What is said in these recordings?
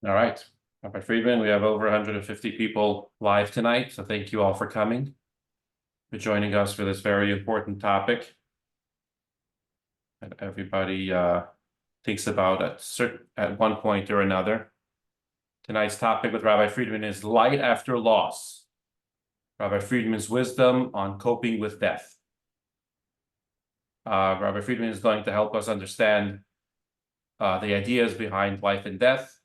All right, Rabbi Friedman, we have over 150 people live tonight, so thank you all for coming, for joining us for this very important topic that everybody thinks about at one point or another. Tonight's topic with Rabbi Friedman is light after loss. Rabbi Friedman's wisdom on coping with death. Rabbi Friedman is going to help us understand the ideas behind life and death,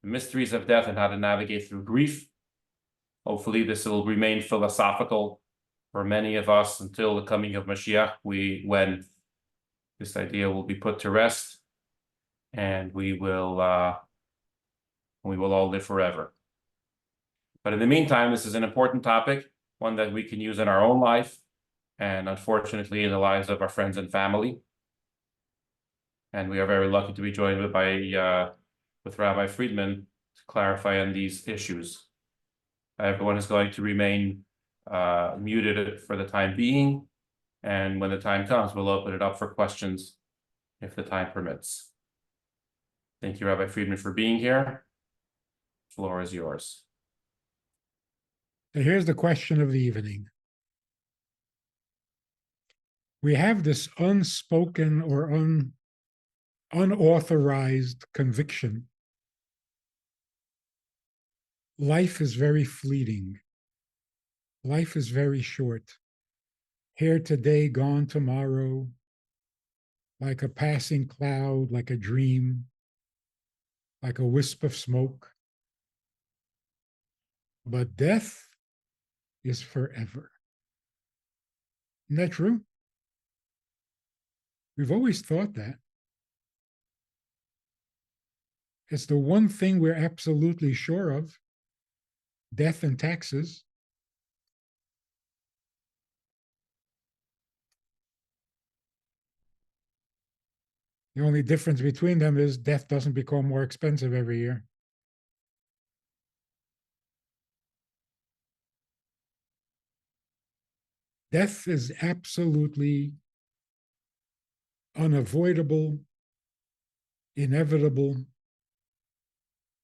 the mysteries of death, and how to navigate through grief. Hopefully this will remain philosophical for many of us until the coming of Mashiach, when this idea will be put to rest, and we will all live forever. But in the meantime, this is an important topic, one that we can use in our own life, and unfortunately in the lives of our friends and family. And we are very lucky to be joined with Rabbi Friedman to clarify on these issues. Everyone is going to remain muted for the time being, and when the time comes, we'll open it up for questions if the time permits. Thank you, Rabbi Friedman, for being here. The floor is yours. So here's the question of the evening. We have this unspoken or unauthorized conviction. Life is very fleeting. Life is very short. Here today, gone tomorrow, like a passing cloud, like a dream, like a wisp of smoke. But death is forever. Isn't that true? We've always thought that. It's the one thing we're absolutely sure of: death and taxes. The only difference between them is death doesn't become more expensive every year. Death is absolutely unavoidable, inevitable.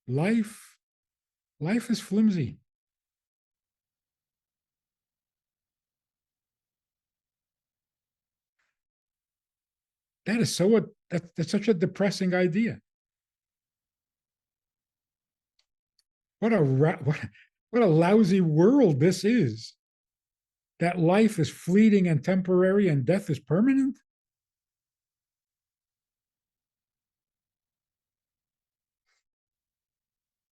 Life is flimsy. That's such a depressing idea. What a lousy world this is. That life is fleeting and temporary and death is permanent.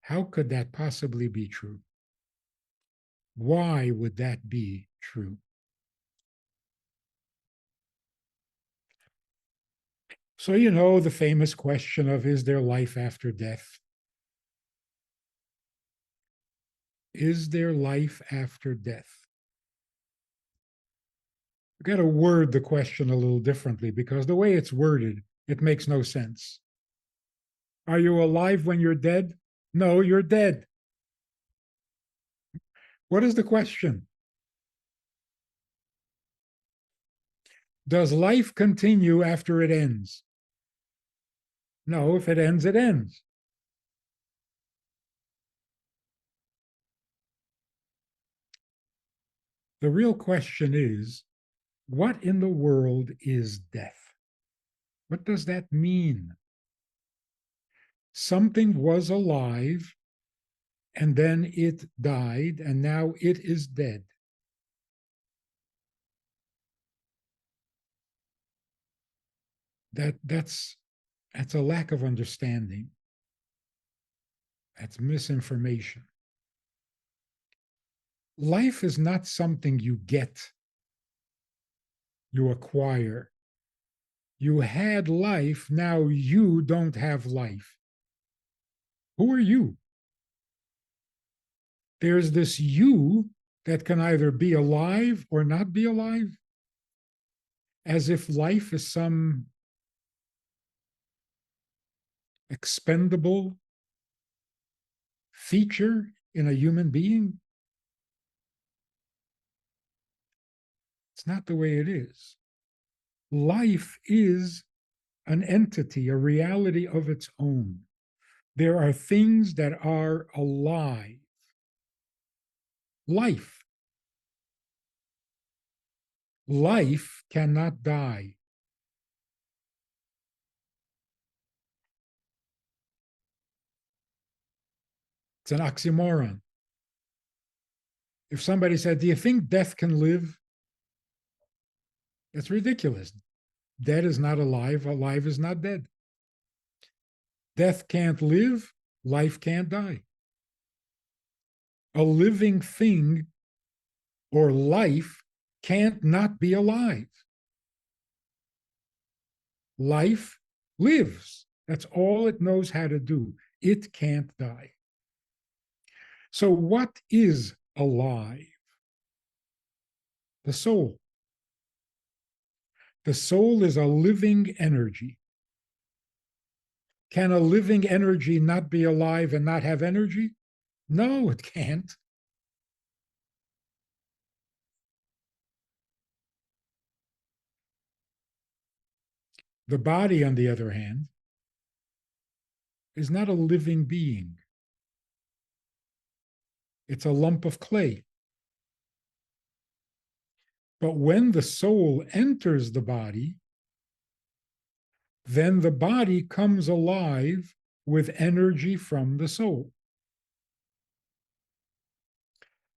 How could that possibly be true? Why would that be true? So, you know, the famous question of, is there life after death? Is there life after death? We've got to word the question a little differently, because the way it's worded, it makes no sense. Are you alive when you're dead? No, you're dead. What is the question? Does life continue after it ends? No, if it ends, it ends. The real question is, what in the world is death? What does that mean? Something was alive, and then it died, and now it is dead. That's a lack of understanding. That's misinformation. Life is not something you get, you acquire. You had life, now you don't have life. Who are you? There's this you that can either be alive or not be alive, as if life is some expendable feature in a human being. It's not the way it is. Life is an entity, a reality of its own. There are things that are alive. Life. Life cannot die. It's an oxymoron. If somebody said, "Do you think death can live?" That's ridiculous. Dead is not alive. Alive is not dead. Death can't live. Life can't die. A living thing or life can't not be alive. Life lives. That's all it knows how to do. It can't die. So, what is alive? The soul. The soul is a living energy. Can a living energy not be alive and not have energy? No, it can't. The body, on the other hand, is not a living being. It's a lump of clay. But when the soul enters the body, then the body comes alive with energy from the soul.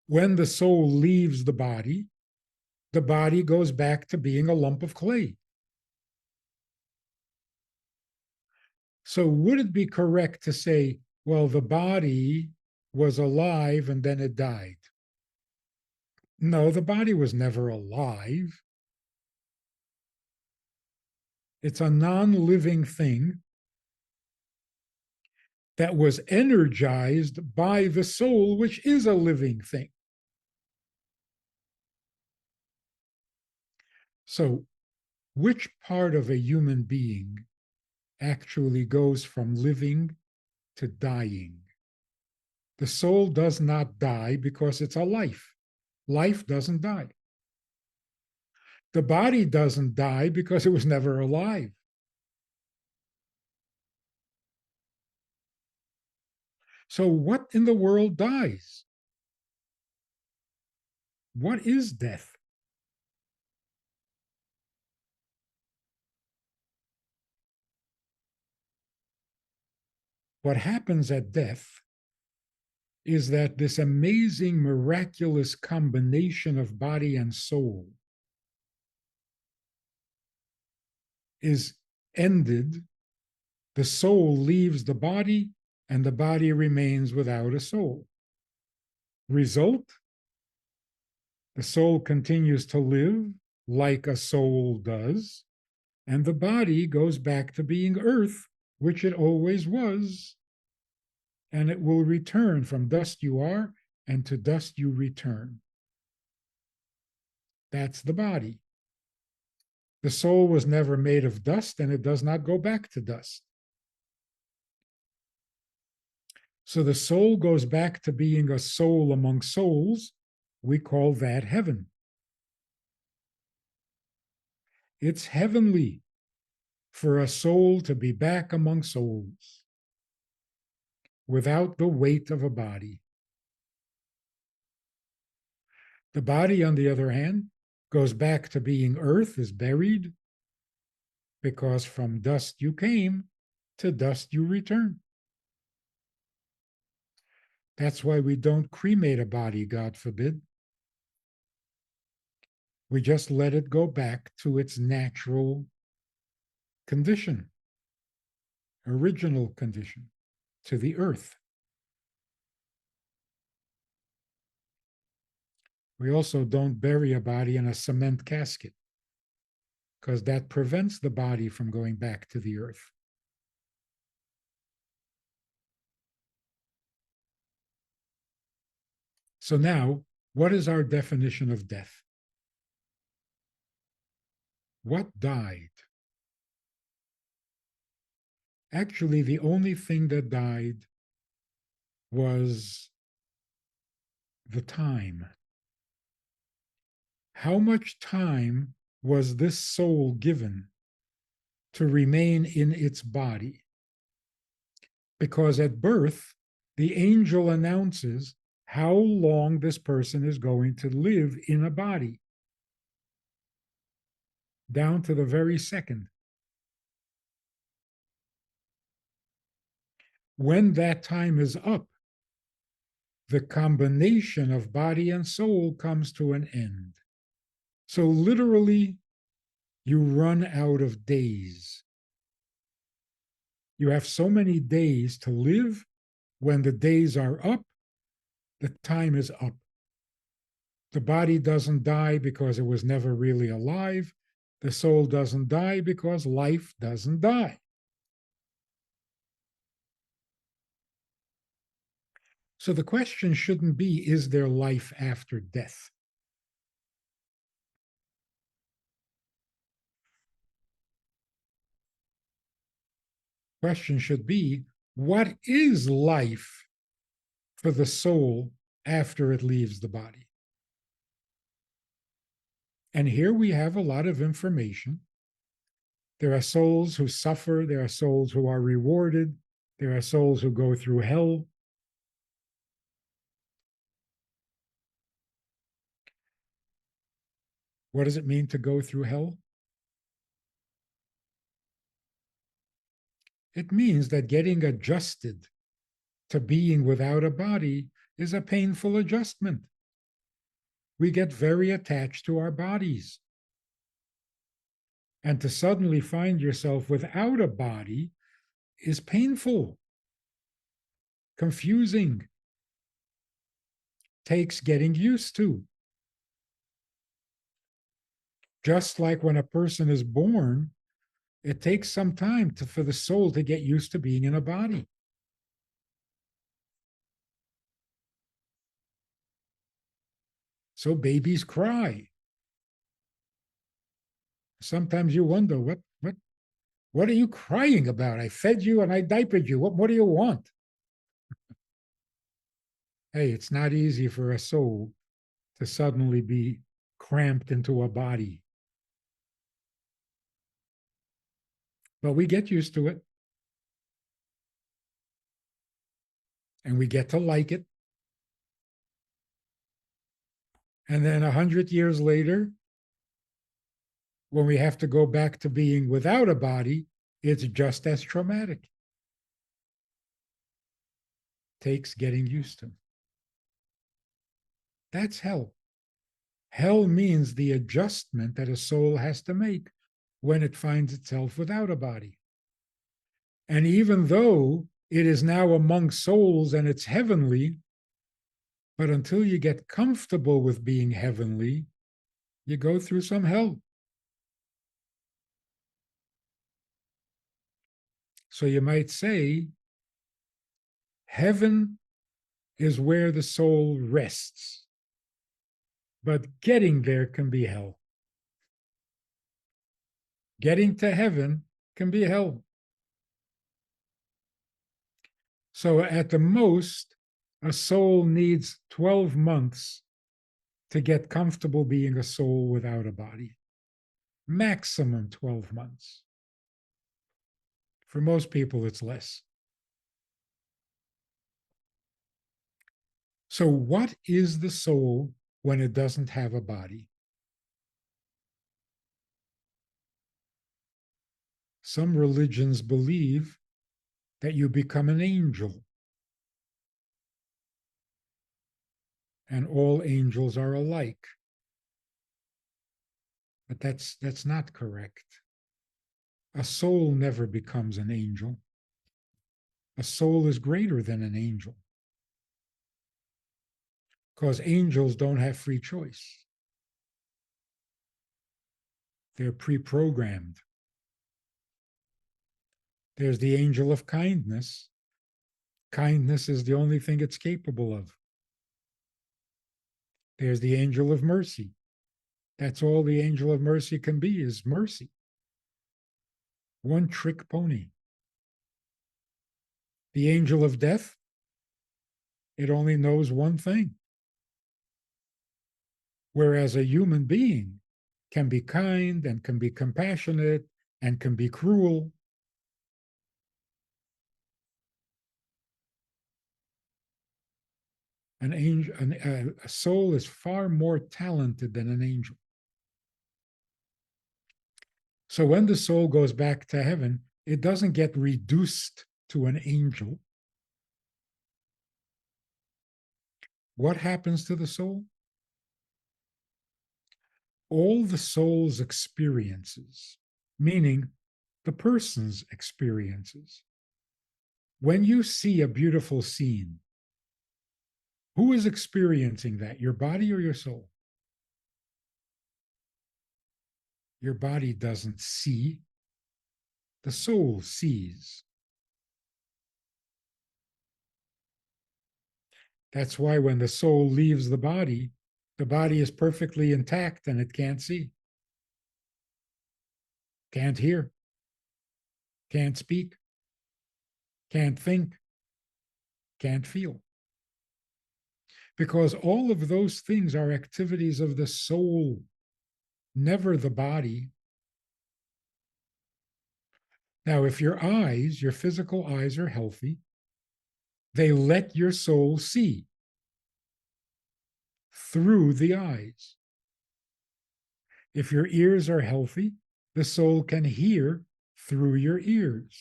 When the soul leaves the body goes back to being a lump of clay. So would it be correct to say, well, the body was alive and then it died? No, the body was never alive. It's a non-living thing that was energized by the soul, which is a living thing. So, which part of a human being actually goes from living to dying? The soul does not die because it's a life. Life doesn't die. The body doesn't die because it was never alive. So, what in the world dies? What is death? What happens at death is that this amazing, miraculous combination of body and soul is ended. The soul leaves the body, and the body remains without a soul. Result: the soul continues to live like a soul does, and the body goes back to being earth, which it always was, and it will return. From dust you are, and to dust you return. That's the body. The soul was never made of dust, and it does not go back to dust. So the soul goes back to being a soul among souls. We call that heaven. It's heavenly for a soul to be back among souls without the weight of a body. The body, on the other hand, goes back to being earth, is buried, because from dust you came, to dust you return. That's why we don't cremate a body, God forbid. We just let it go back to its natural condition, original condition, to the earth. We also don't bury a body in a cement casket, because that prevents the body from going back to the earth. So now, what is our definition of death? What died? Actually, the only thing that died was the time. How much time was this soul given to remain in its body? Because at birth, the angel announces how long this person is going to live in a body, down to the very second. When that time is up, the combination of body and soul comes to an end. So literally, you run out of days. You have so many days to live. When the days are up, the time is up. The body doesn't die because it was never really alive. The soul doesn't die because life doesn't die. So the question shouldn't be, is there life after death? Question should be, what is life for the soul after it leaves the body? And here we have a lot of information. There are souls who suffer, there are souls who are rewarded, there are souls who go through hell. What does it mean to go through hell? It means that getting adjusted to being without a body is a painful adjustment. We get very attached to our bodies. And to suddenly find yourself without a body is painful, confusing, takes getting used to. Just like when a person is born, it takes some time for the soul to get used to being in a body. So babies cry. Sometimes you wonder, what are you crying about? I fed you and I diapered you. What do you want? Hey, it's not easy for a soul to suddenly be cramped into a body. But we get used to it. And we get to like it. And then 100 years later, when we have to go back to being without a body, it's just as traumatic. Takes getting used to. That's hell. Hell means the adjustment that a soul has to make when it finds itself without a body. And even though it is now among souls and it's heavenly, but until you get comfortable with being heavenly, you go through some hell. So you might say, heaven is where the soul rests, but getting there can be hell. Getting to heaven can be hell. So at the most, a soul needs 12 months to get comfortable being a soul without a body. Maximum 12 months. For most people, it's less. So what is the soul when it doesn't have a body? Some religions believe that you become an angel. And all angels are alike. But that's not correct. A soul never becomes an angel. A soul is greater than an angel. Because angels don't have free choice. They're pre-programmed. There's the angel of kindness. Kindness is the only thing it's capable of. There's the angel of mercy. That's all the angel of mercy can be, is mercy. One trick pony. The angel of death, it only knows one thing. Whereas a human being can be kind and can be compassionate and can be cruel. An angel, a soul is far more talented than an angel. So when the soul goes back to heaven, it doesn't get reduced to an angel. What happens to the soul? All the soul's experiences, meaning the person's experiences. When you see a beautiful scene, who is experiencing that, your body or your soul? Your body doesn't see, the soul sees. That's why when the soul leaves the body is perfectly intact and it can't see, can't hear, can't speak, can't think, can't feel. Because all of those things are activities of the soul, never the body. Now, if your eyes, your physical eyes are healthy, they let your soul see through the eyes. If your ears are healthy, the soul can hear through your ears.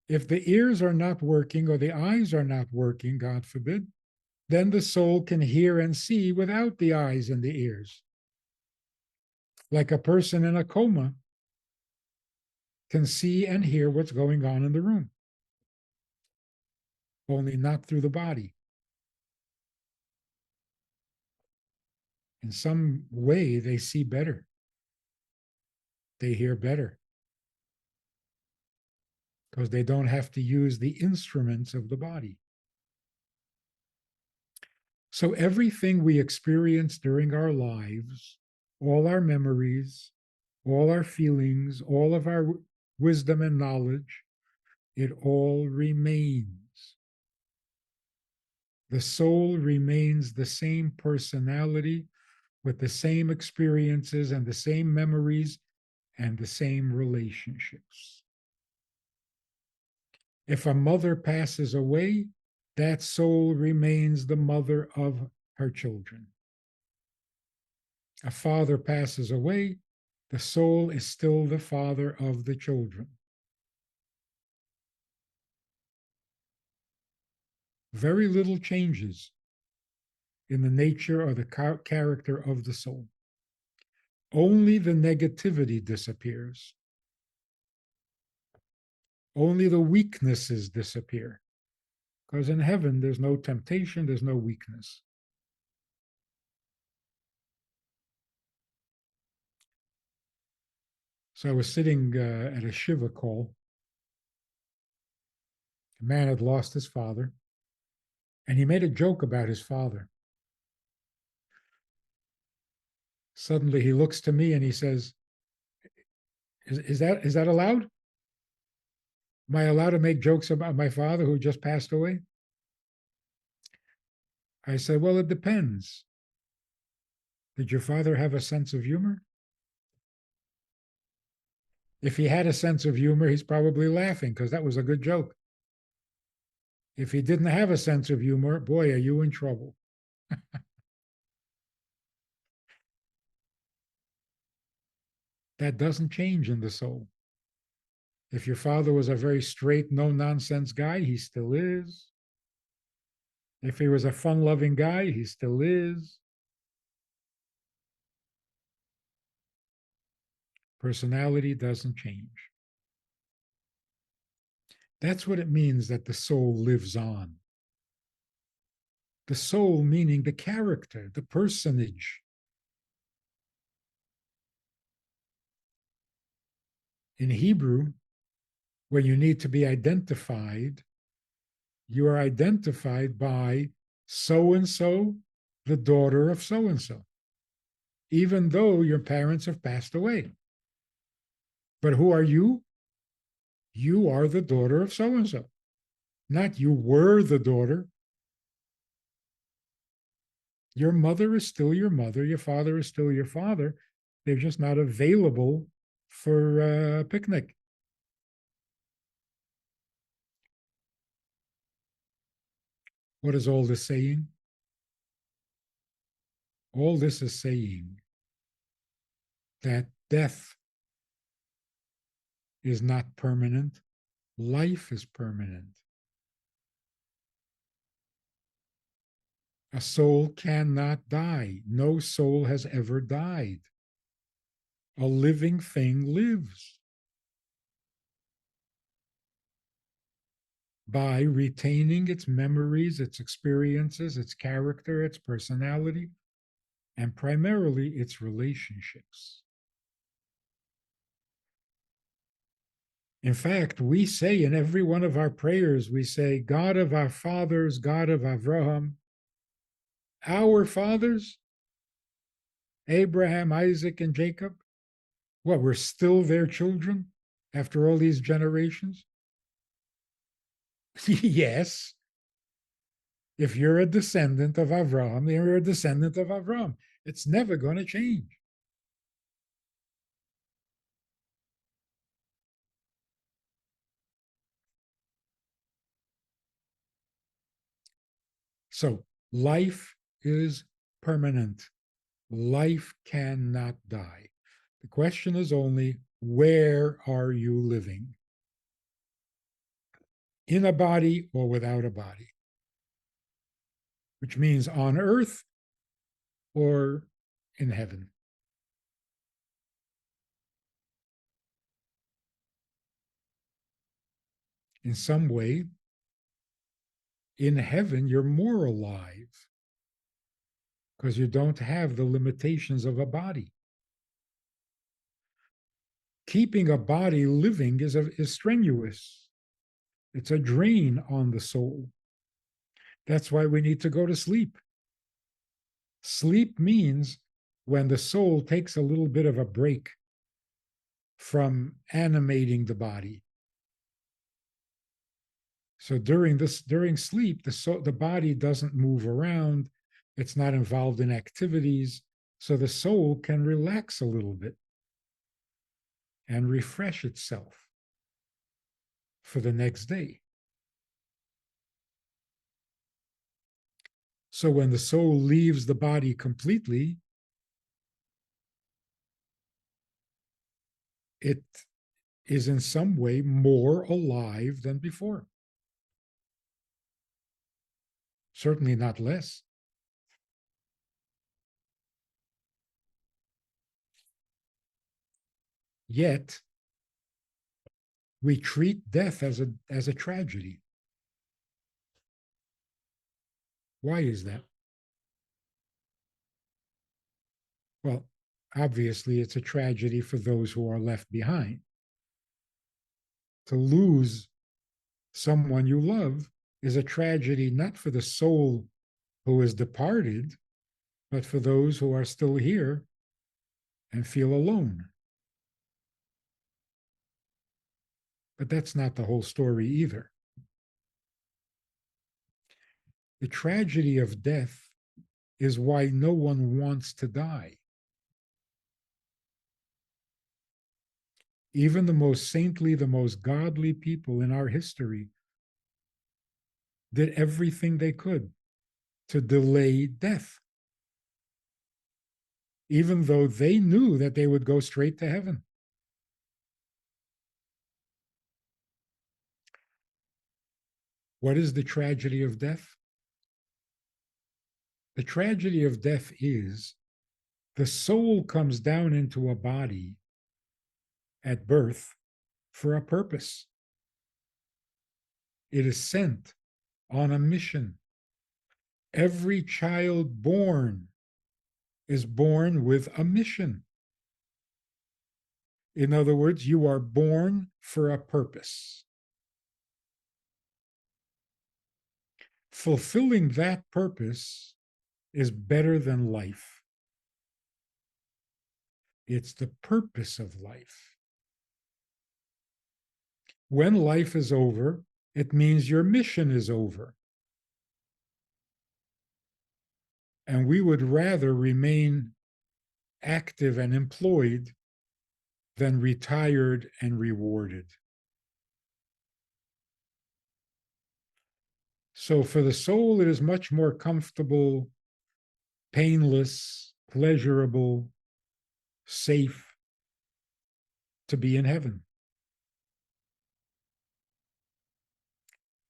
If the ears are not working or the eyes are not working, God forbid, then the soul can hear and see without the eyes and the ears. Like a person in a coma can see and hear what's going on in the room, only not through the body. In some way, they see better, they hear better, because they don't have to use the instruments of the body. So everything we experience during our lives, all our memories, all our feelings, all of our wisdom and knowledge, it all remains. The soul remains the same personality with the same experiences and the same memories and the same relationships. If a mother passes away, that soul remains the mother of her children. A father passes away, the soul is still the father of the children. Very little changes in the nature or the character of the soul. Only the negativity disappears. Only the weaknesses disappear. Because in heaven, there's no temptation, there's no weakness. So I was sitting at a Shiva call. A man had lost his father, and he made a joke about his father. Suddenly he looks to me and he says, is that allowed? Am I allowed to make jokes about my father who just passed away? I said, well, it depends. Did your father have a sense of humor? If he had a sense of humor, he's probably laughing because that was a good joke. If he didn't have a sense of humor, boy, are you in trouble. That doesn't change in the soul. If your father was a very straight, no nonsense guy, he still is. If he was a fun loving guy, he still is. Personality doesn't change. That's what it means that the soul lives on. The soul meaning the character, the personage. In Hebrew, when you need to be identified, you are identified by so and so, the daughter of so and so, even though your parents have passed away. But who are you? You are the daughter of so and so, not you were the daughter. Your mother is still your mother, your father is still your father. They're just not available for a picnic. What is all this saying? All this is saying that death is not permanent, life is permanent. A soul cannot die. No soul has ever died. A living thing lives by retaining its memories, its experiences, its character, its personality, and primarily its relationships. In fact, we say in every one of our prayers, we say, God of our fathers, God of Avraham, our fathers, Abraham, Isaac, and Jacob. What, we're still their children after all these generations? Yes. If you're a descendant of Avraham, you're a descendant of Avraham. It's never going to change. So life is permanent. Life cannot die. The question is only, where are you living? In a body or without a body? Which means on earth or in heaven. In some way, in heaven, you're more alive because you don't have the limitations of a body. Keeping a body living is strenuous. It's a drain on the soul. That's why we need to go to sleep. Sleep means when the soul takes a little bit of a break from animating the body. So during sleep, the body doesn't move around. It's not involved in activities. So the soul can relax a little bit and refresh itself for the next day. So when the soul leaves the body completely, it is in some way more alive than before. Certainly not less. Yet, we treat death as a tragedy. Why is that? Well, obviously, it's a tragedy for those who are left behind. To lose someone you love is a tragedy not for the soul who is departed, but for those who are still here and feel alone. But that's not the whole story either. The tragedy of death is why no one wants to die. Even the most saintly, the most godly people in our history did everything they could to delay death, even though they knew that they would go straight to heaven. What is the tragedy of death? The tragedy of death is the soul comes down into a body at birth for a purpose. It is sent on a mission. Every child born is born with a mission. In other words, you are born for a purpose. Fulfilling that purpose is better than life. It's the purpose of life. When life is over, it means your mission is over. And we would rather remain active and employed than retired and rewarded. So for the soul, it is much more comfortable, painless, pleasurable, safe to be in heaven.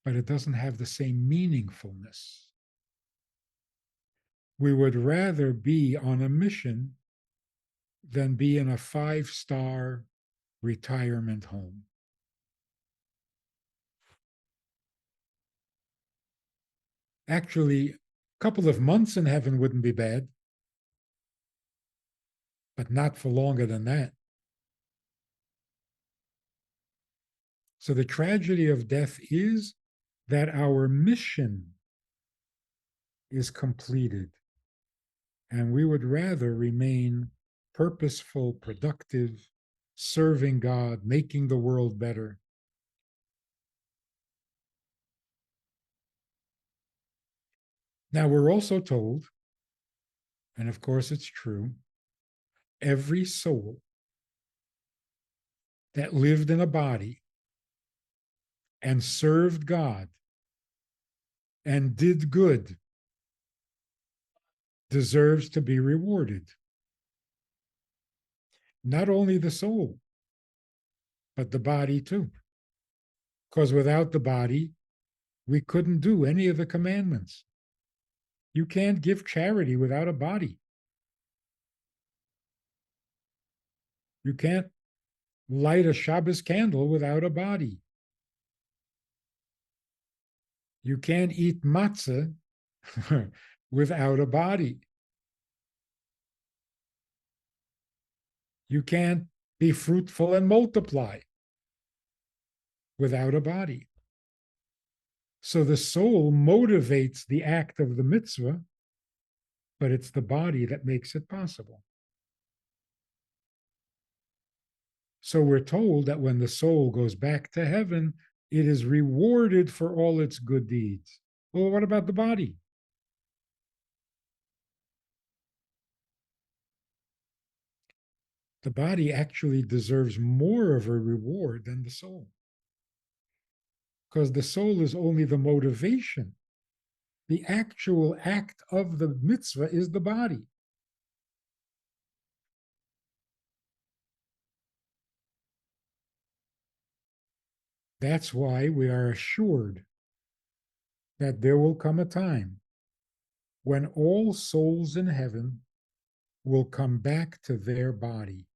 But it doesn't have the same meaningfulness. We would rather be on a mission than be in a 5-star retirement home. Actually, a couple of months in heaven wouldn't be bad, but not for longer than that. So the tragedy of death is that our mission is completed, and we would rather remain purposeful, productive, serving God, making the world better. Now, we're also told, and of course it's true, every soul that lived in a body and served God and did good deserves to be rewarded. Not only the soul, but the body too. Because without the body, we couldn't do any of the commandments. You can't give charity without a body. You can't light a Shabbos candle without a body. You can't eat matzah without a body. You can't be fruitful and multiply without a body. So the soul motivates the act of the mitzvah, but it's the body that makes it possible. So we're told that when the soul goes back to heaven, it is rewarded for all its good deeds. Well, what about the body? The body actually deserves more of a reward than the soul, because the soul is only the motivation. The actual act of the mitzvah is the body. That's why we are assured that there will come a time when all souls in heaven will come back to their body,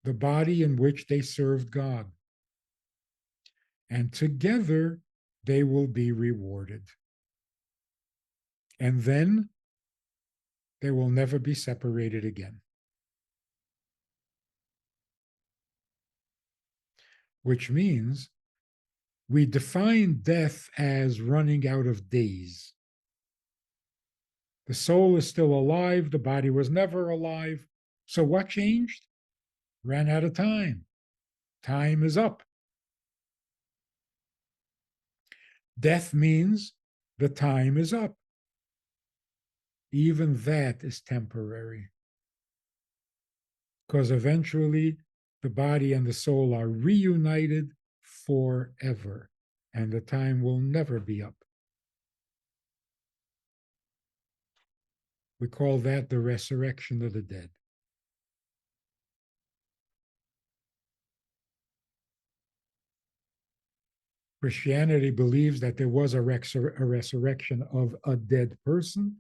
the body in which they served God. And together they will be rewarded. And then they will never be separated again. Which means we define death as running out of days. The soul is still alive, the body was never alive. So what changed? Ran out of time. Time is up. Death means the time is up. Even that is temporary. Because eventually the body and the soul are reunited forever, and the time will never be up. We call that the resurrection of the dead. Christianity believes that there was a resurrection of a dead person,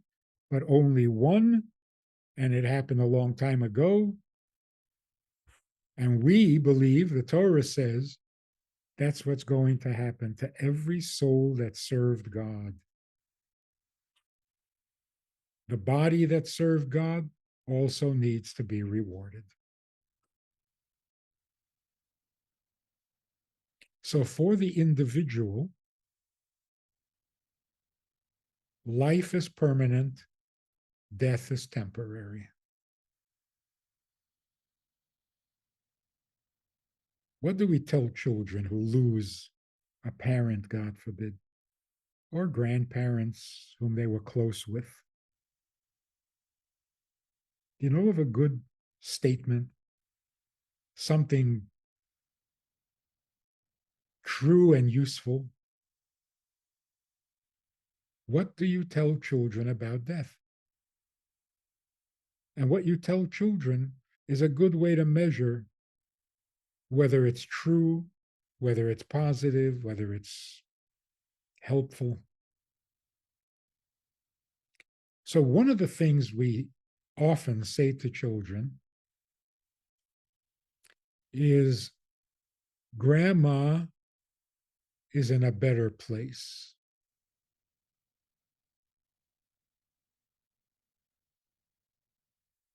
but only one, and it happened a long time ago. And we believe, the Torah says, that's what's going to happen to every soul that served God. The body that served God also needs to be rewarded. So for the individual, life is permanent, death is temporary. What do we tell children who lose a parent, God forbid, or grandparents whom they were close with? Do you know of a good statement? Something true and useful What do you tell children about death? And what you tell children is a good way to measure whether it's true, whether it's positive, whether it's helpful. So, one of the things we often say to children is grandma is in a better place.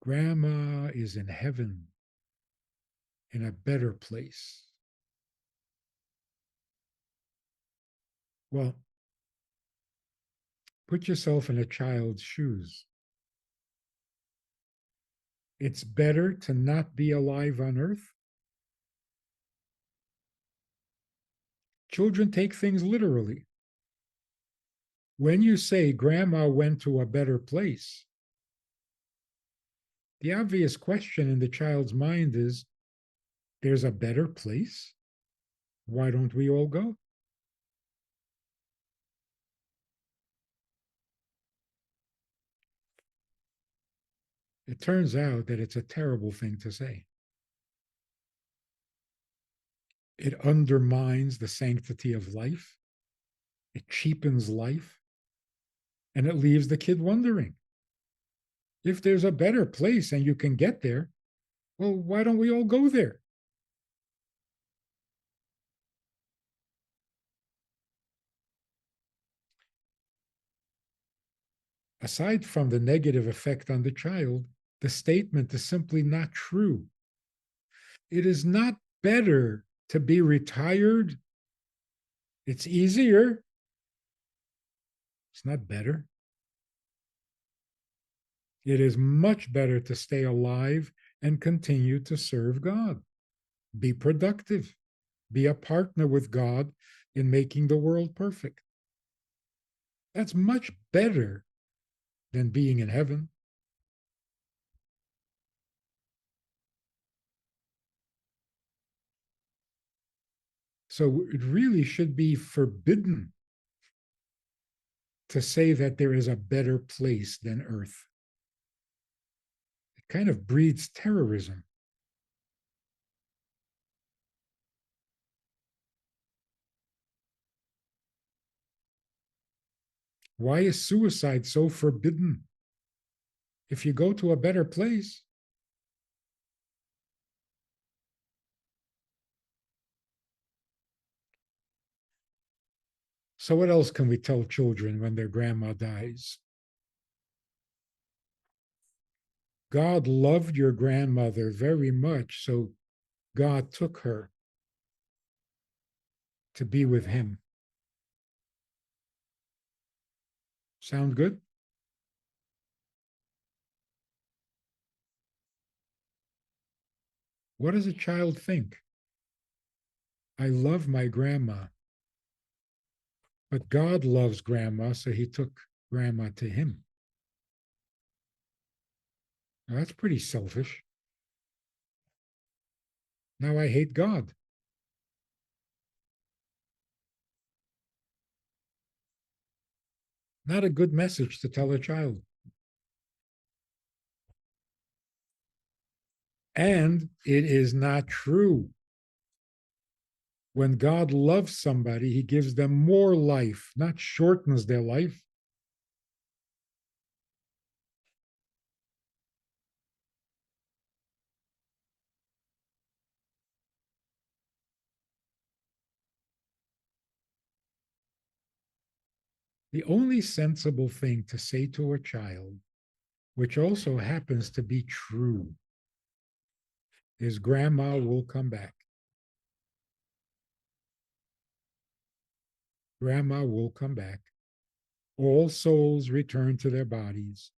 Grandma is in heaven, in a better place. Well, put yourself in a child's shoes. It's better to not be alive on earth. Children take things literally. When you say grandma went to a better place, the obvious question in the child's mind is, there's a better place? Why don't we all go? It turns out that it's a terrible thing to say. It undermines the sanctity of life, it cheapens life, and it leaves the kid wondering. If there's a better place and you can get there, well, why don't we all go there? Aside from the negative effect on the child, the statement is simply not true. It is not better to be retired. It's easier. It's not better. It is much better to stay alive and continue to serve God. Be productive. Be a partner with God in making the world perfect. That's much better than being in heaven. So it really should be forbidden to say that there is a better place than earth. It kind of breeds terrorism. Why is suicide so forbidden? If you go to a better place, so what else can we tell children when their grandma dies? God loved your grandmother very much, so God took her to be with him. Sound good? What does a child think? I love my grandma, but God loves grandma, so he took grandma to him. Now, that's pretty selfish. Now I hate God. Not a good message to tell a child. And it is not true. When God loves somebody, he gives them more life, not shortens their life. The only sensible thing to say to a child, which also happens to be true, is grandma will come back. Grandma will come back. All souls return to their bodies.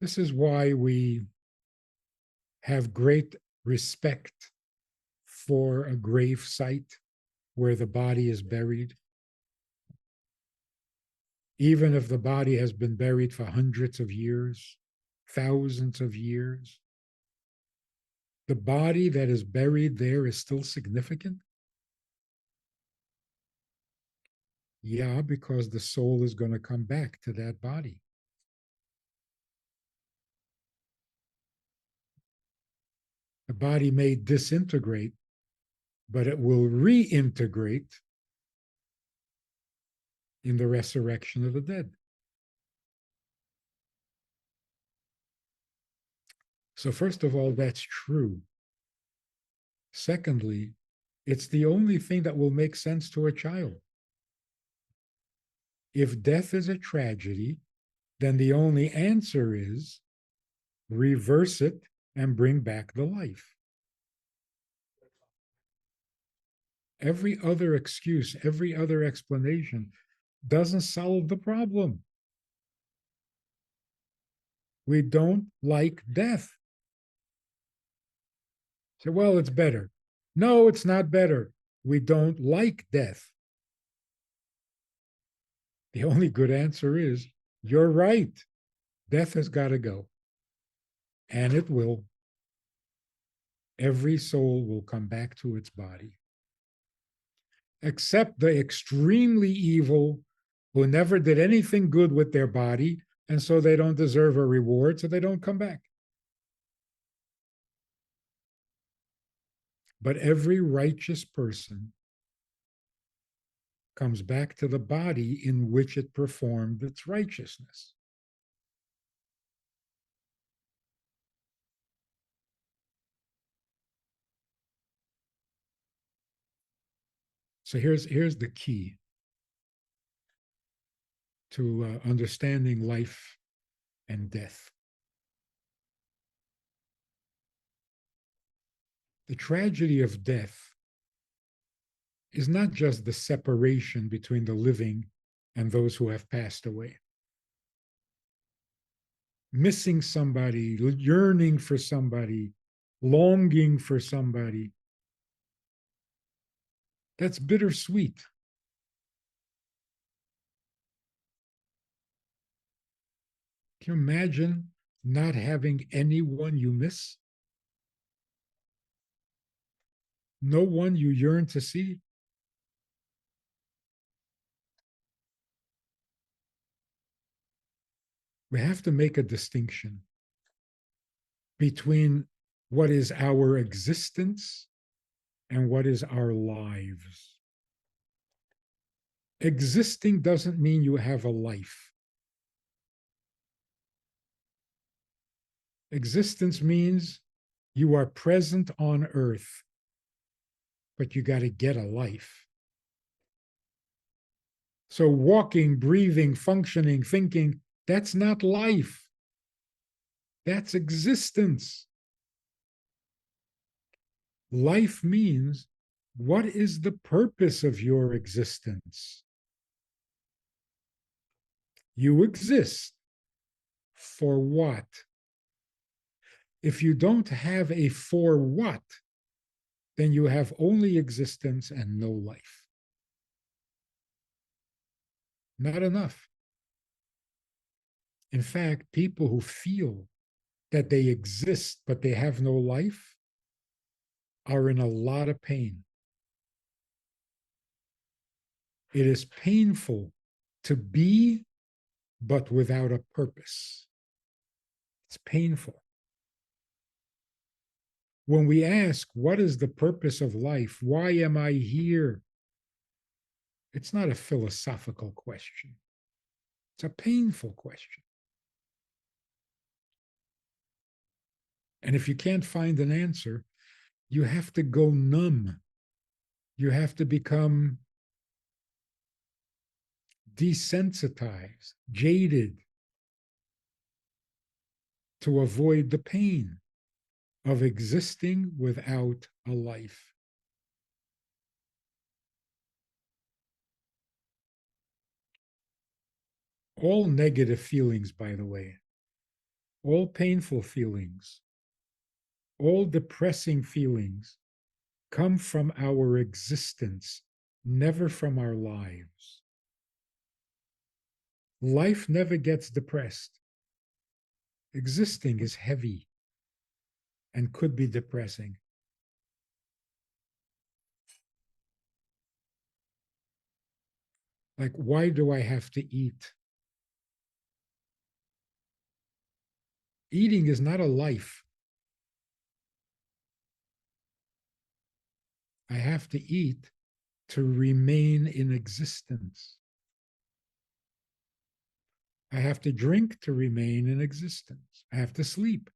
This is why we have great respect for a grave site where the body is buried. Even if the body has been buried for hundreds of years, thousands of years, the body that is buried there is still significant. Yeah, because the soul is going to come back to that body. The body may disintegrate, but it will reintegrate in the resurrection of the dead. So, first of all, that's true. Secondly, it's the only thing that will make sense to a child. If death is a tragedy, then the only answer is reverse it and bring back the life. Every other excuse, every other explanation doesn't solve the problem. We don't like death. So, well, it's better. No, it's not better. We don't like death. The only good answer is you're right. Death has got to go. And it will. Every soul will come back to its body. Except the extremely evil who never did anything good with their body, and so they don't deserve a reward, so they don't come back. But every righteous person comes back to the body in which it performed its righteousness. So here's the key to understanding life and death. The tragedy of death is not just the separation between the living and those who have passed away. Missing somebody, yearning for somebody, longing for somebody. That's bittersweet. Can you imagine not having anyone you miss? No one you yearn to see? We have to make a distinction between what is our existence and what is our lives. Existing doesn't mean you have a life. Existence means you are present on earth, but you got to get a life. So walking, breathing, functioning, thinking, that's not life. That's existence. Life means, what is the purpose of your existence? You exist. For what? If you don't have a for what, then you have only existence and no life. Not enough. In fact, people who feel that they exist but they have no life are in a lot of pain. It is painful to be but without a purpose. It's painful. When we ask, what is the purpose of life? Why am I here? It's not a philosophical question. It's a painful question. And if you can't find an answer, you have to go numb. You have to become desensitized, jaded, to avoid the pain of existing without a life. All negative feelings, by the way, all painful feelings, all depressing feelings come from our existence, never from our lives. Life never gets depressed. Existing is heavy and could be depressing. Like, why do I have to eat? Eating is not a life. I have to eat to remain in existence. I have to drink to remain in existence. I have to sleep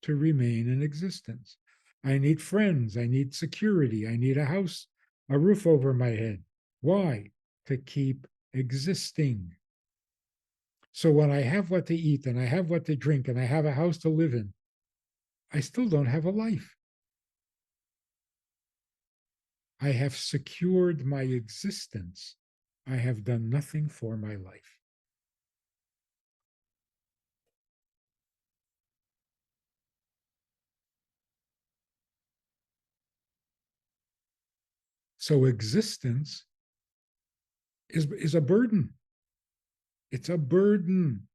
to remain in existence. I need friends. I need security. I need a house, a roof over my head. Why? To keep existing. So when I have what to eat and I have what to drink and I have a house to live in, I still don't have a life. I have secured my existence. I have done nothing for my life. So existence is a burden. It's a burden.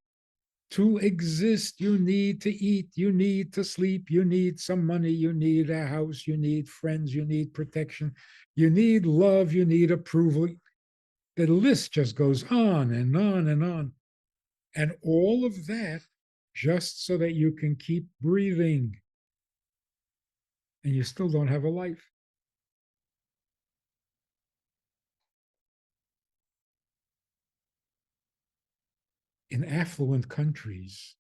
To exist, you need to eat, you need to sleep, you need some money, you need a house, you need friends, you need protection, you need love, you need approval. The list just goes on and on and on. And all of that just so that you can keep breathing. And you still don't have a life. In affluent countries,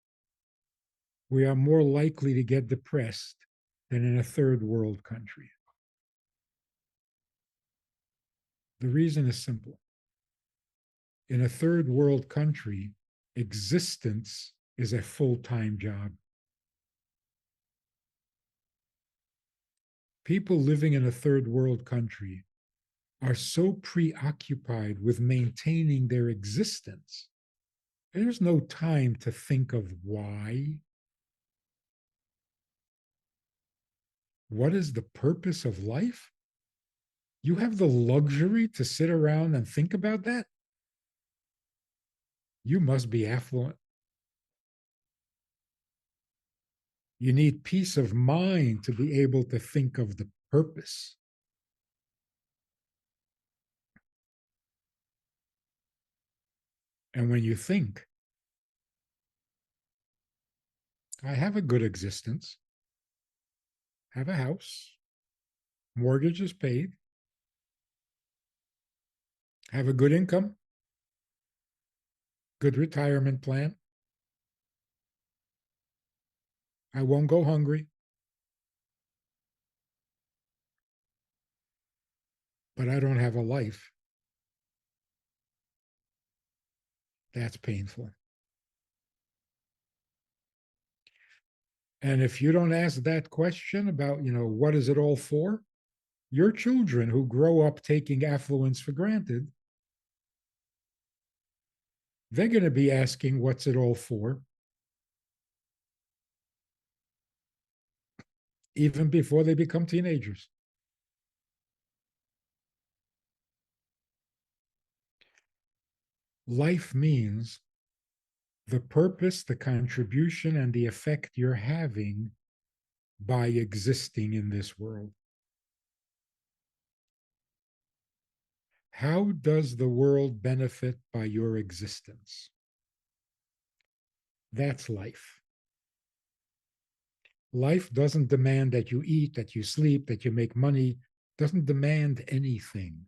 we are more likely to get depressed than in a third world country. The reason is simple. In a third world country, existence is a full-time job. People living in a third world country are so preoccupied with maintaining their existence, there's no time to think of why. What is the purpose of life? You have the luxury to sit around and think about that? You must be affluent. You need peace of mind to be able to think of the purpose. And when you think, I have a good existence, have a house, mortgage is paid, have a good income, good retirement plan, I won't go hungry, but I don't have a life. That's painful. And if you don't ask that question about, what is it all for? Your children who grow up taking affluence for granted, they're going to be asking, what's it all for? Even before they become teenagers. Life means the purpose, the contribution, and the effect you're having by existing in this world. How does the world benefit by your existence? That's life. Life doesn't demand that you eat, that you sleep, that you make money, doesn't demand anything.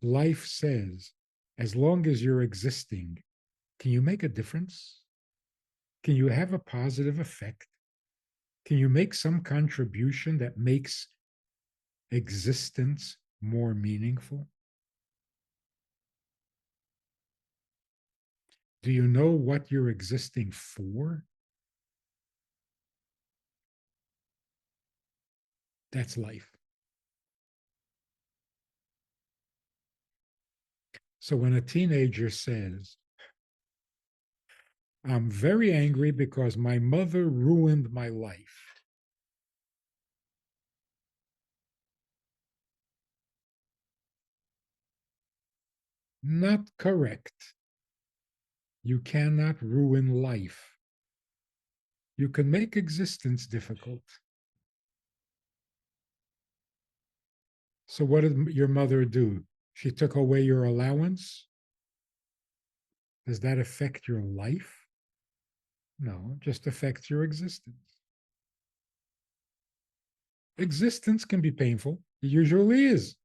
Life says, as long as you're existing, can you make a difference? Can you have a positive effect? Can you make some contribution that makes existence more meaningful? Do you know what you're existing for? That's life. So when a teenager says, I'm very angry because my mother ruined my life, not correct. You cannot ruin life. You can make existence difficult. So what did your mother do? She took away your allowance? Does that affect your life? No, it just affects your existence. Existence can be painful. It usually is.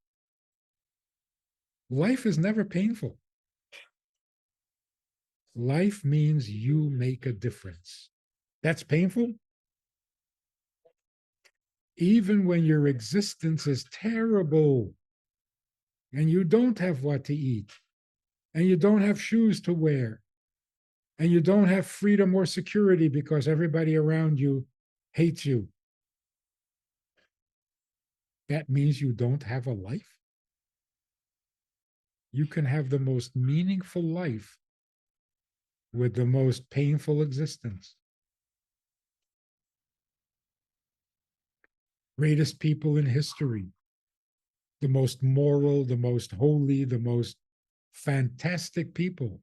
Life is never painful. Life means you make a difference. That's painful. Even when your existence is terrible and you don't have what to eat and you don't have shoes to wear and you don't have freedom or security because everybody around you hates you, that means you don't have a life. You can have the most meaningful life with the most painful existence. Greatest people in history, the most moral, the most holy, the most fantastic people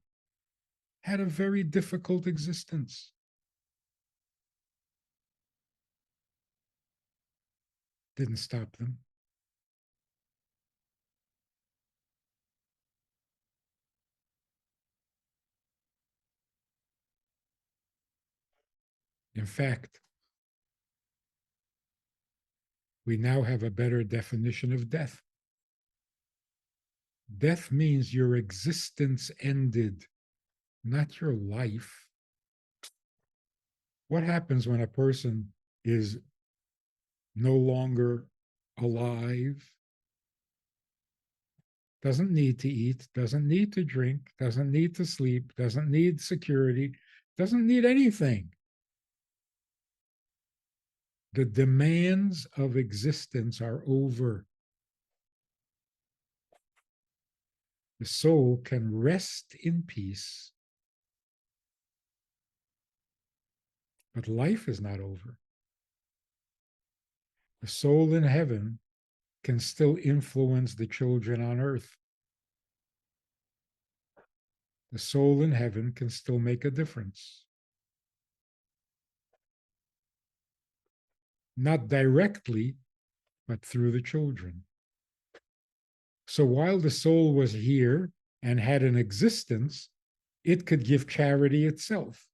had a very difficult existence. Didn't stop them. In fact, we now have a better definition of death. Death means your existence ended, not your life. What happens when a person is no longer alive, doesn't need to eat, doesn't need to drink, doesn't need to sleep, doesn't need security, doesn't need anything? The demands of existence are over. The soul can rest in peace, but life is not over. The soul in heaven can still influence the children on earth. The soul in heaven can still make a difference. Not directly, but through the children. So while the soul was here and had an existence, it could give charity itself.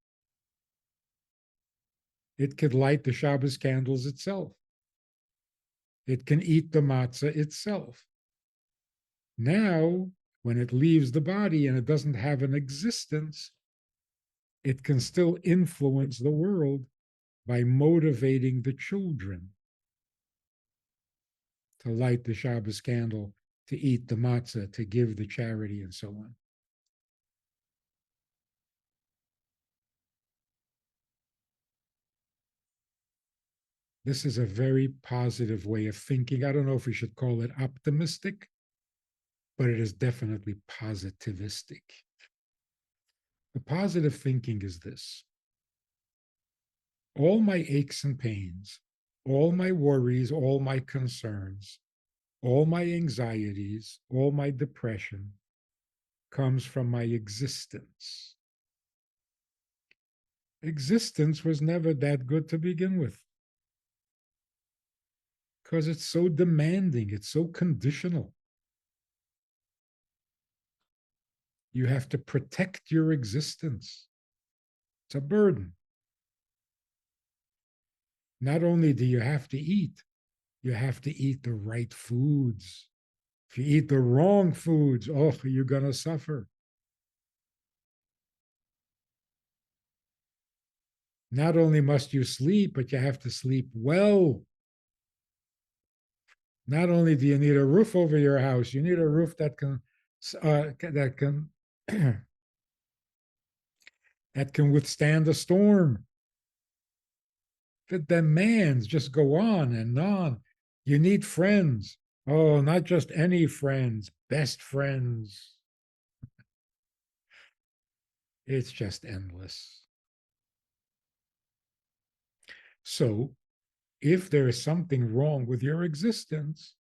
It could light the Shabbos candles itself. It can eat the matzah itself. Now, when it leaves the body and it doesn't have an existence, it can still influence the world by motivating the children to light the Shabbos candle, to eat the matzah, to give the charity, and so on. This is a very positive way of thinking. I don't know if we should call it optimistic, but it is definitely positivistic. The positive thinking is this: all my aches and pains, all my worries, all my concerns, all my anxieties, all my depression comes from my existence. Existence was never that good to begin with because it's so demanding, it's so conditional. You have to protect your existence. It's a burden. Not only do you have to eat the right foods. If you eat the wrong foods, oh, you're going to suffer. Not only must you sleep, but you have to sleep well. Not only do you need a roof over your house, you need a roof that can that can withstand a storm. The demands just go on and on. You need friends. Oh, not just any friends, best friends. It's just endless. So, if there is something wrong with your existence,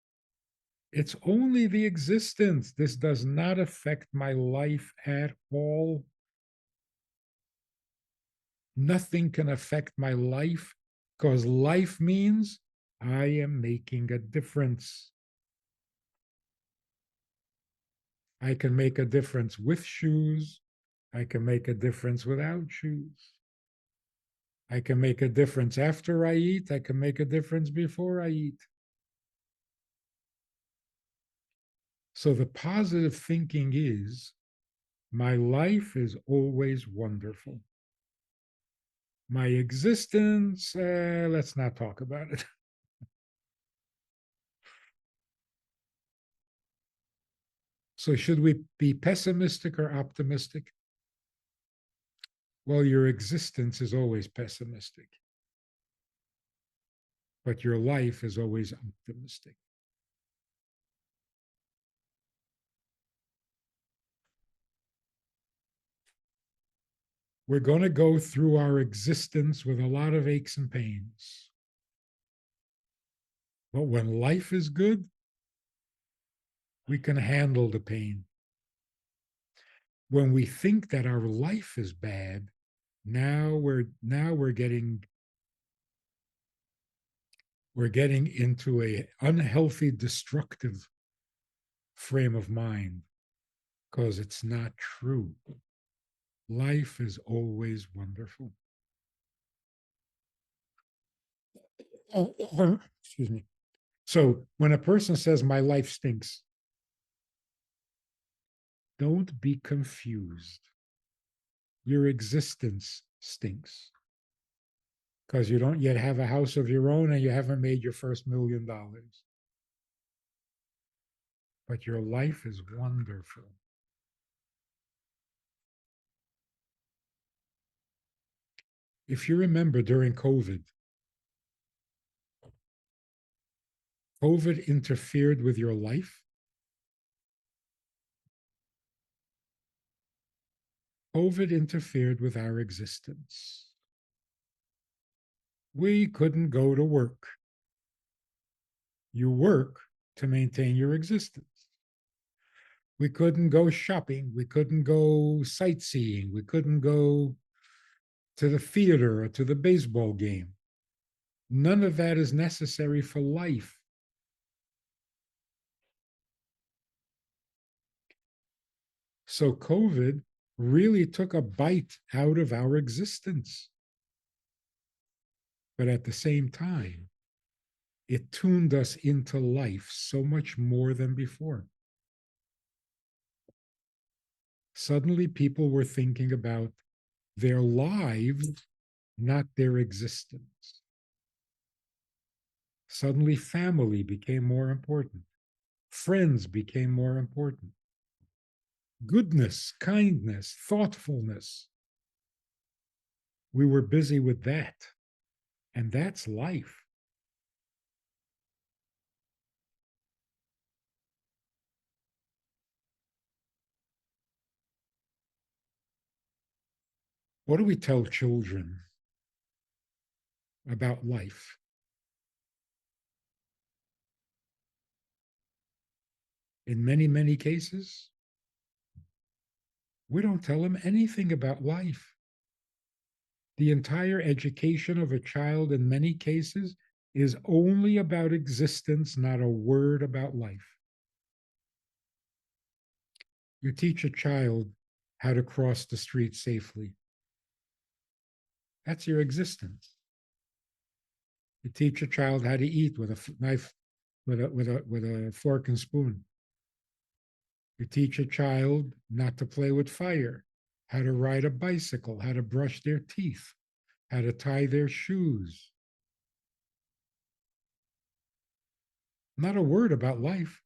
it's only the existence. This does not affect my life at all. Nothing can affect my life because life means I am making a difference. I can make a difference with shoes. I can make a difference without shoes. I can make a difference after I eat. I can make a difference before I eat. So the positive thinking is my life is always wonderful. My existence, let's not talk about it. So, should we be pessimistic or optimistic? Well, your existence is always pessimistic, but your life is always optimistic. We're going to go through our existence with a lot of aches and pains. But when life is good, we can handle the pain. When we think that our life is bad, now we're getting into a unhealthy, destructive frame of mind because it's not true. Life is always wonderful. Excuse me. So when a person says, my life stinks, don't be confused. Your existence stinks because you don't yet have a house of your own and you haven't made your first $1,000,000. But your life is wonderful. If you remember during COVID interfered with your life. COVID interfered with our existence. We couldn't go to work. You work to maintain your existence. We couldn't go shopping. We couldn't go sightseeing. We couldn't go to the theater or to the baseball game. None of that is necessary for life. So COVID really took a bite out of our existence. But at the same time, it tuned us into life so much more than before. Suddenly, people were thinking about their lives, not their existence. Suddenly, family became more important. Friends became more important. Goodness, kindness, thoughtfulness. We were busy with that. And that's life. What do we tell children about life? In many, many cases, we don't tell them anything about life. The entire education of a child, in many cases, is only about existence, not a word about life. You teach a child how to cross the street safely. That's your existence. You teach a child how to eat with a knife, with a fork and spoon. You teach a child not to play with fire, how to ride a bicycle, how to brush their teeth, how to tie their shoes. Not a word about life.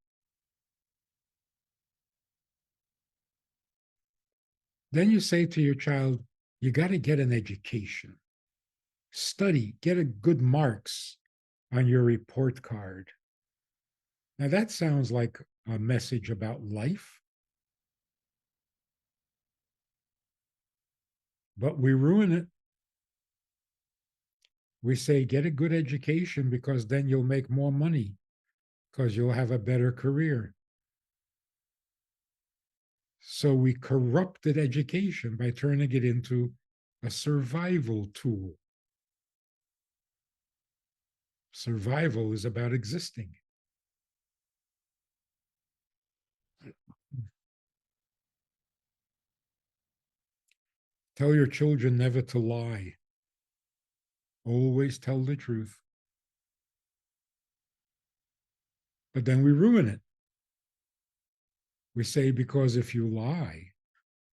Then you say to your child, you got to get an education, study, get a good marks on your report card. Now that sounds like a message about life, but we ruin it. We say, get a good education because then you'll make more money because you'll have a better career. So we corrupted education by turning it into a survival tool. Survival is about existing. Tell your children never to lie. Always tell the truth. But then we ruin it. We say, because if you lie,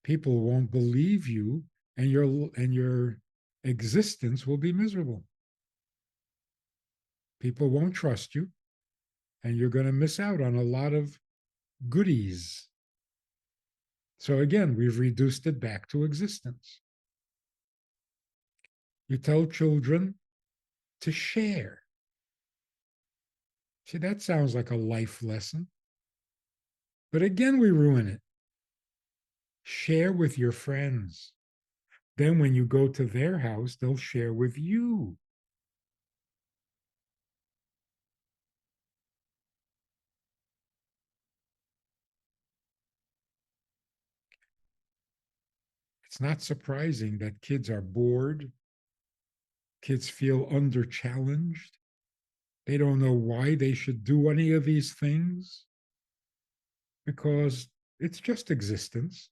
people won't believe you, and your existence will be miserable. People won't trust you, and you're going to miss out on a lot of goodies. So again, we've reduced it back to existence. You tell children to share. See, that sounds like a life lesson. But again, we ruin it. Share with your friends. Then when you go to their house, they'll share with you. It's not surprising that kids are bored. Kids feel under challenged. They don't know why they should do any of these things because it's just existence.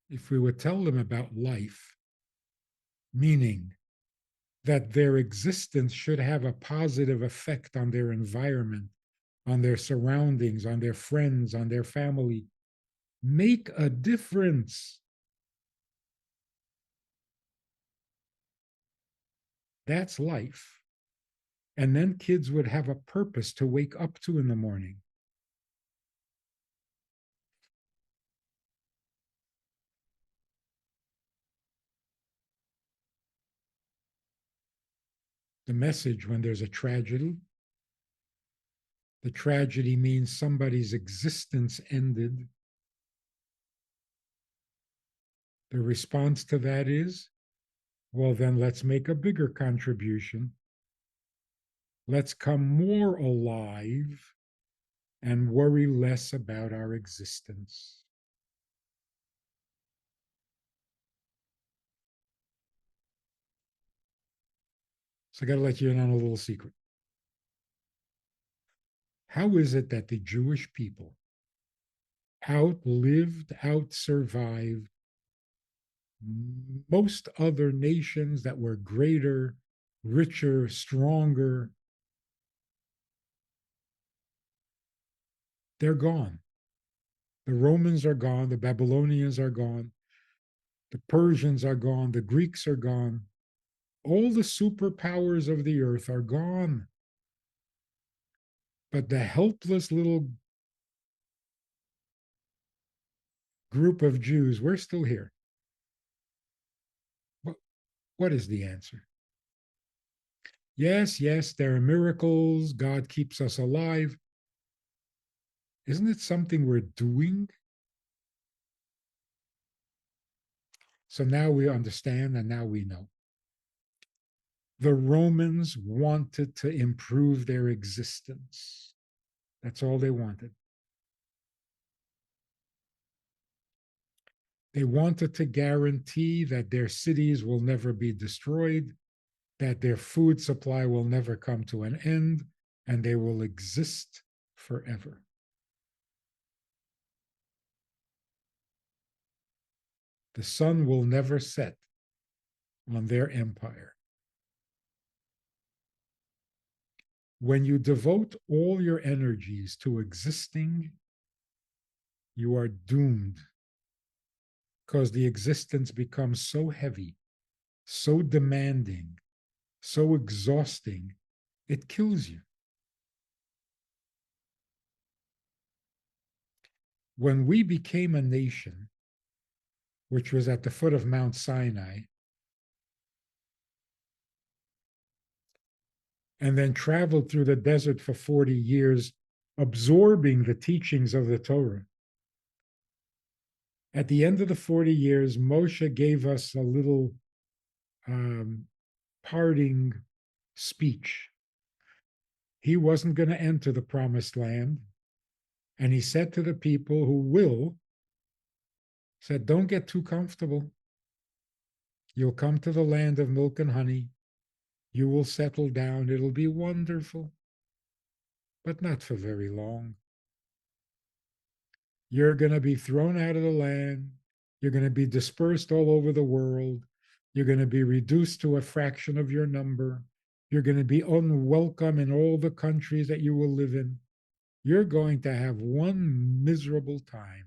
If we would tell them about life, meaning that their existence should have a positive effect on their environment, on their surroundings, on their friends, on their family, make a difference. That's life. And then kids would have a purpose to wake up to in the morning. The message when there's a tragedy, the tragedy means somebody's existence ended. The response to that is, well, then let's make a bigger contribution. Let's come more alive and worry less about our existence. So I got to let you in on a little secret. How is it that the Jewish people outlived, outsurvived most other nations that were greater, richer, stronger? They're gone. The Romans are gone, the Babylonians are gone, the Persians are gone, the Greeks are gone. All the superpowers of the earth are gone. But the helpless little group of Jews, we're still here. What is the answer? Yes, yes, there are miracles. God keeps us alive. Isn't it something we're doing? So now we understand and now we know. The Romans wanted to improve their existence. That's all they wanted. They wanted to guarantee that their cities will never be destroyed, that their food supply will never come to an end, and they will exist forever. The sun will never set on their empire. When you devote all your energies to existing, you are doomed because the existence becomes so heavy, so demanding, so exhausting, it kills you. When we became a nation, which was at the foot of Mount Sinai, and then traveled through the desert for 40 years, absorbing the teachings of the Torah. At the end of the 40 years, Moshe gave us a little parting speech. He wasn't going to enter the promised land. And he said to the people who will, said, don't get too comfortable. You'll come to the land of milk and honey. You will settle down. It'll be wonderful, but not for very long. You're going to be thrown out of the land. You're going to be dispersed all over the world. You're going to be reduced to a fraction of your number. You're going to be unwelcome in all the countries that you will live in. You're going to have one miserable time.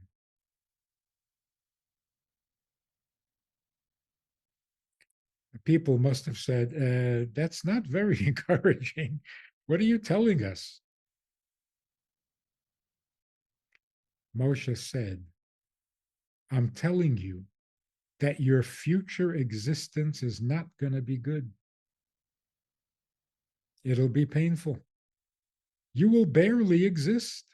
People must have said, that's not very encouraging. What are you telling us? Moshe said, I'm telling you that your future existence is not going to be good. It'll be painful. You will barely exist.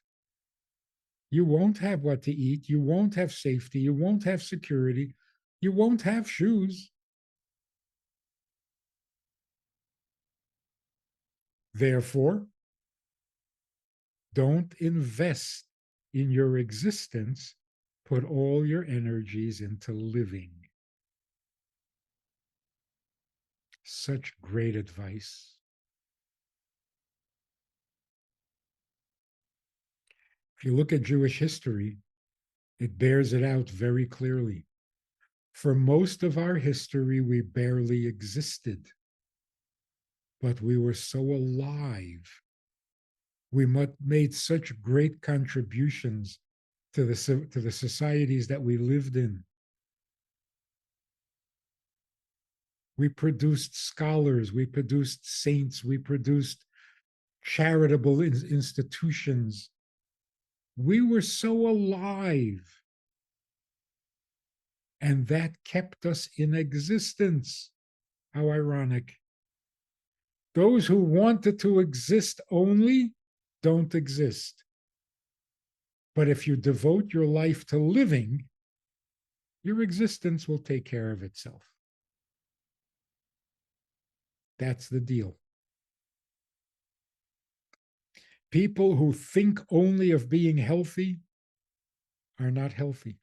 You won't have what to eat. You won't have safety. You won't have security. You won't have shoes. Therefore, don't invest in your existence. Put all your energies into living. Such great advice. If you look at Jewish history, it bears it out very clearly. For most of our history, we barely existed, but we were so alive. We made such great contributions to the societies that we lived in. We produced scholars, we produced saints, we produced charitable institutions. We were so alive. And that kept us in existence. How ironic. Those who wanted to exist only don't exist. But if you devote your life to living, your existence will take care of itself. That's the deal. People who think only of being healthy are not healthy.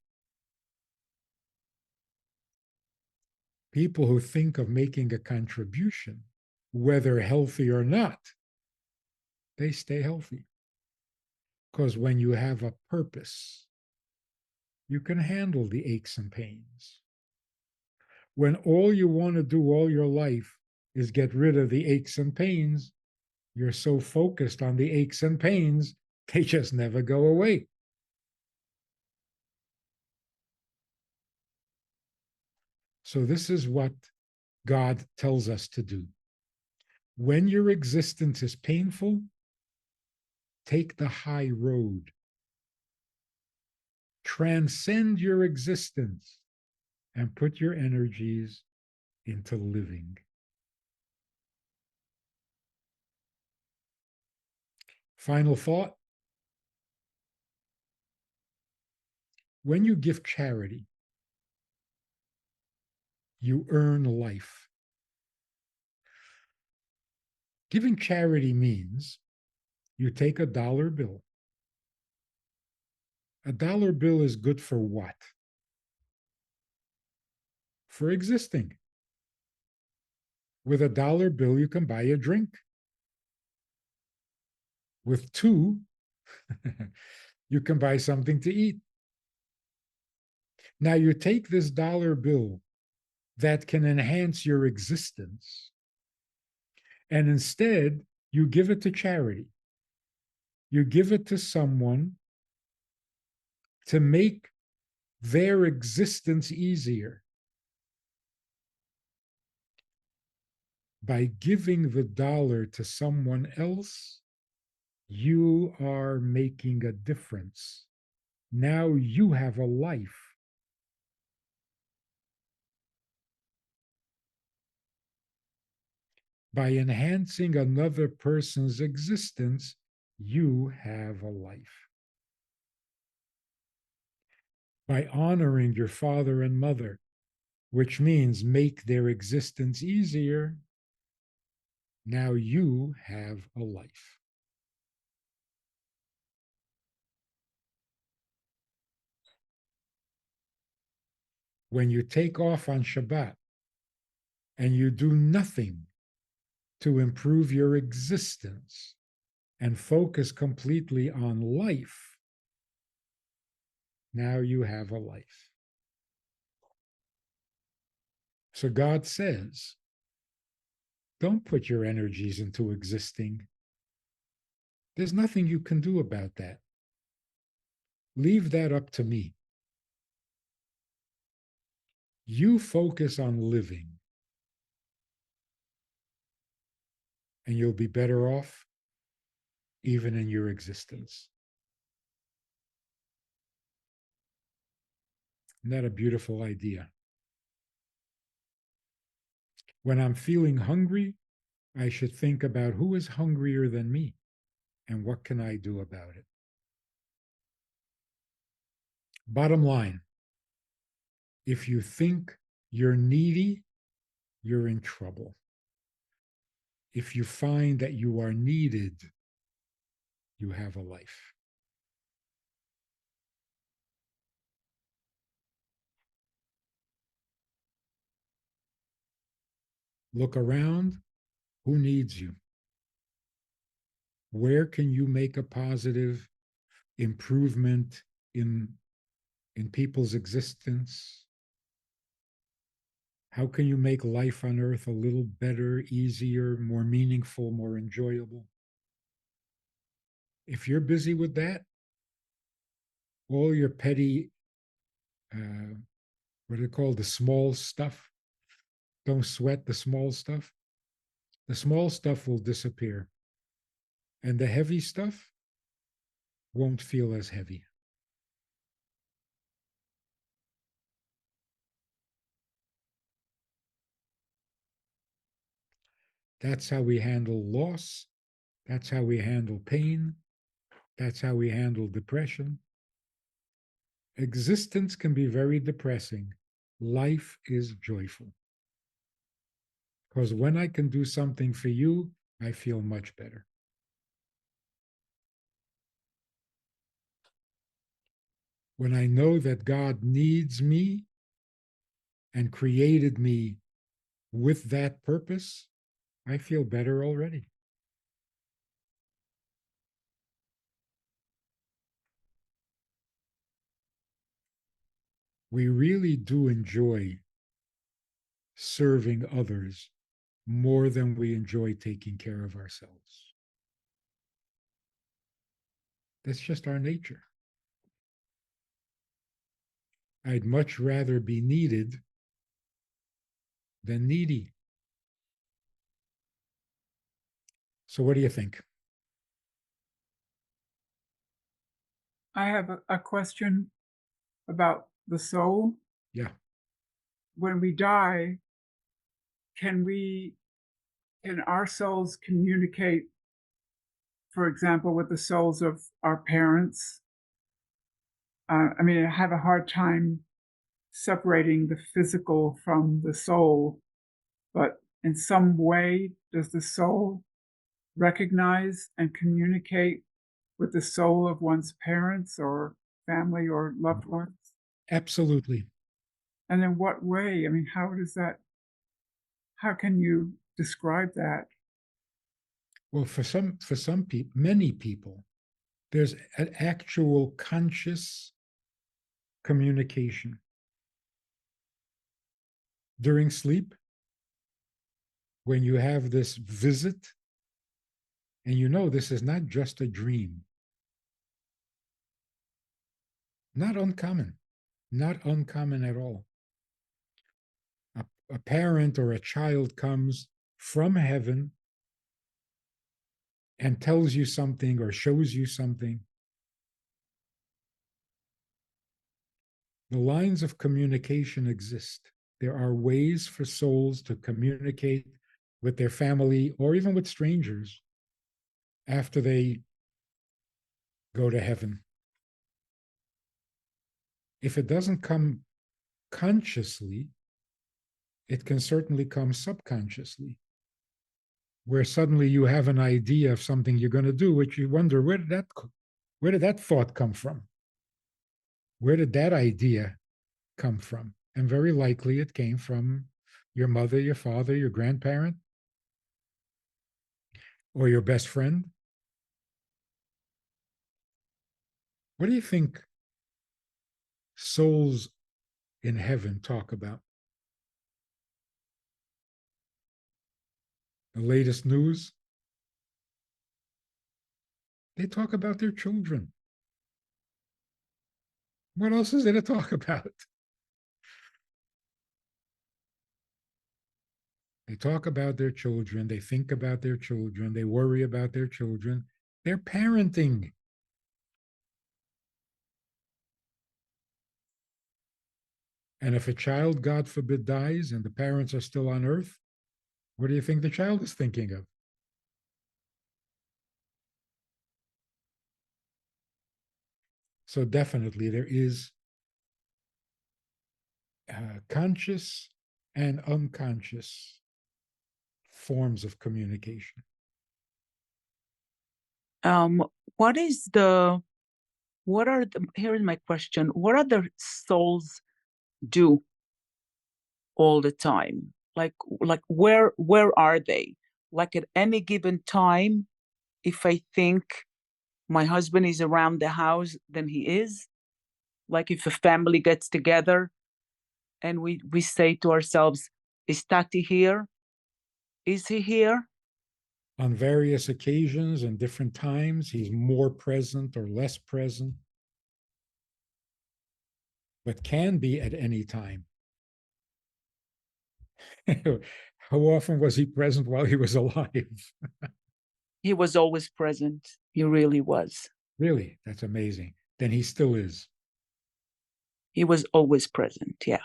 People who think of making a contribution, whether healthy or not, they stay healthy. Because when you have a purpose, you can handle the aches and pains. When all you want to do all your life is get rid of the aches and pains, you're so focused on the aches and pains, they just never go away. So, this is what God tells us to do. When your existence is painful, take the high road. Transcend your existence and put your energies into living. Final thought. When you give charity, you earn life. Giving charity means you take a dollar bill. A dollar bill is good for what? For existing. With a dollar bill, you can buy a drink. With two, you can buy something to eat. Now you take this dollar bill that can enhance your existence, and instead you give it to charity. You give it to someone to make their existence easier. By giving the dollar to someone else, you are making a difference. Now you have a life. By enhancing another person's existence, you have a life. By honoring your father and mother, which means make their existence easier, now you have a life. When you take off on Shabbat and you do nothing to improve your existence and focus completely on life, Now you have a life. So God says, don't put your energies into existing. There's nothing you can do about that. Leave that up to me. You focus on living, and you'll be better off even in your existence. Isn't that a beautiful idea? When I'm feeling hungry, I should think about who is hungrier than me and what can I do about it. Bottom line, if you think you're needy, you're in trouble. If you find that you are needed, you have a life. Look around. Who needs you? Where can you make a positive improvement in people's existence? How can you make life on earth a little better, easier, more meaningful, more enjoyable? If you're busy with that, all your petty, what are they called, the small stuff, don't sweat the small stuff. The small stuff will disappear. And the heavy stuff won't feel as heavy. That's how we handle loss. That's how we handle pain. That's how we handle depression. Existence can be very depressing. Life is joyful. Because when I can do something for you, I feel much better. When I know that God needs me and created me with that purpose, I feel better already. We really do enjoy serving others more than we enjoy taking care of ourselves. That's just our nature. I'd much rather be needed than needy. So, what do you think? I have a question about the soul. Yeah. When we die, can our souls communicate, for example, with the souls of our parents? I mean, I have a hard time separating the physical from the soul, but in some way, does the soul recognize and communicate with the soul of one's parents or family or loved ones? Absolutely. And in what way? I mean, how can you describe that? Well, for some people, many people, there's an actual conscious communication. During sleep, when you have this visit, and you know this is not just a dream, not uncommon, not uncommon at all. A parent or a child comes from heaven and tells you something or shows you something. The lines of communication exist. There are ways for souls to communicate with their family or even with strangers after they go to heaven. If it doesn't come consciously, it can certainly come subconsciously, where suddenly you have an idea of something you're going to do, which you wonder, where did that thought come from? Where did that idea come from? And very likely it came from your mother, your father, your grandparent, or your best friend. What do you think souls in heaven talk about? The latest news, they talk about their children. What else is there to talk about? They talk about their children. They think about their children. They worry about their children. They're parenting. And if a child, God forbid, dies and the parents are still on earth, what do you think the child is thinking of? So definitely there is conscious and unconscious forms of communication. Um, what is the, what are the, here is my question. What are the souls do all the time? Like where are they? Like at any given time, if I think my husband is around the house, then he is. Like if a family gets together and we say to ourselves, is Tati here? Is he here? On various occasions and different times, he's more present or less present, but can be at any time. How often was he present while he was alive? He was always present. He really was. Really, that's amazing. Then he still is. He was always present. Yeah.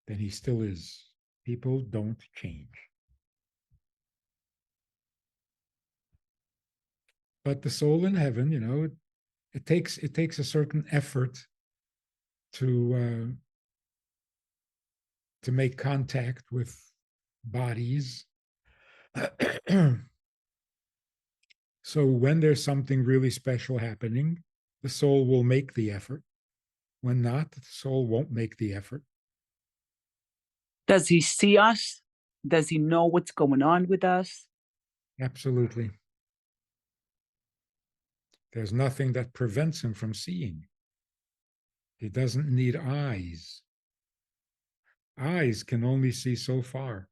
Then he still is. People don't change. But the soul in heaven, it takes a certain effort to make contact with bodies. So when there's something really special happening, the soul will make the effort. When not, the soul won't make the effort. Does he see us? Does he know what's going on with us? Absolutely. There's nothing that prevents him from seeing. He doesn't need eyes. Eyes can only see so far.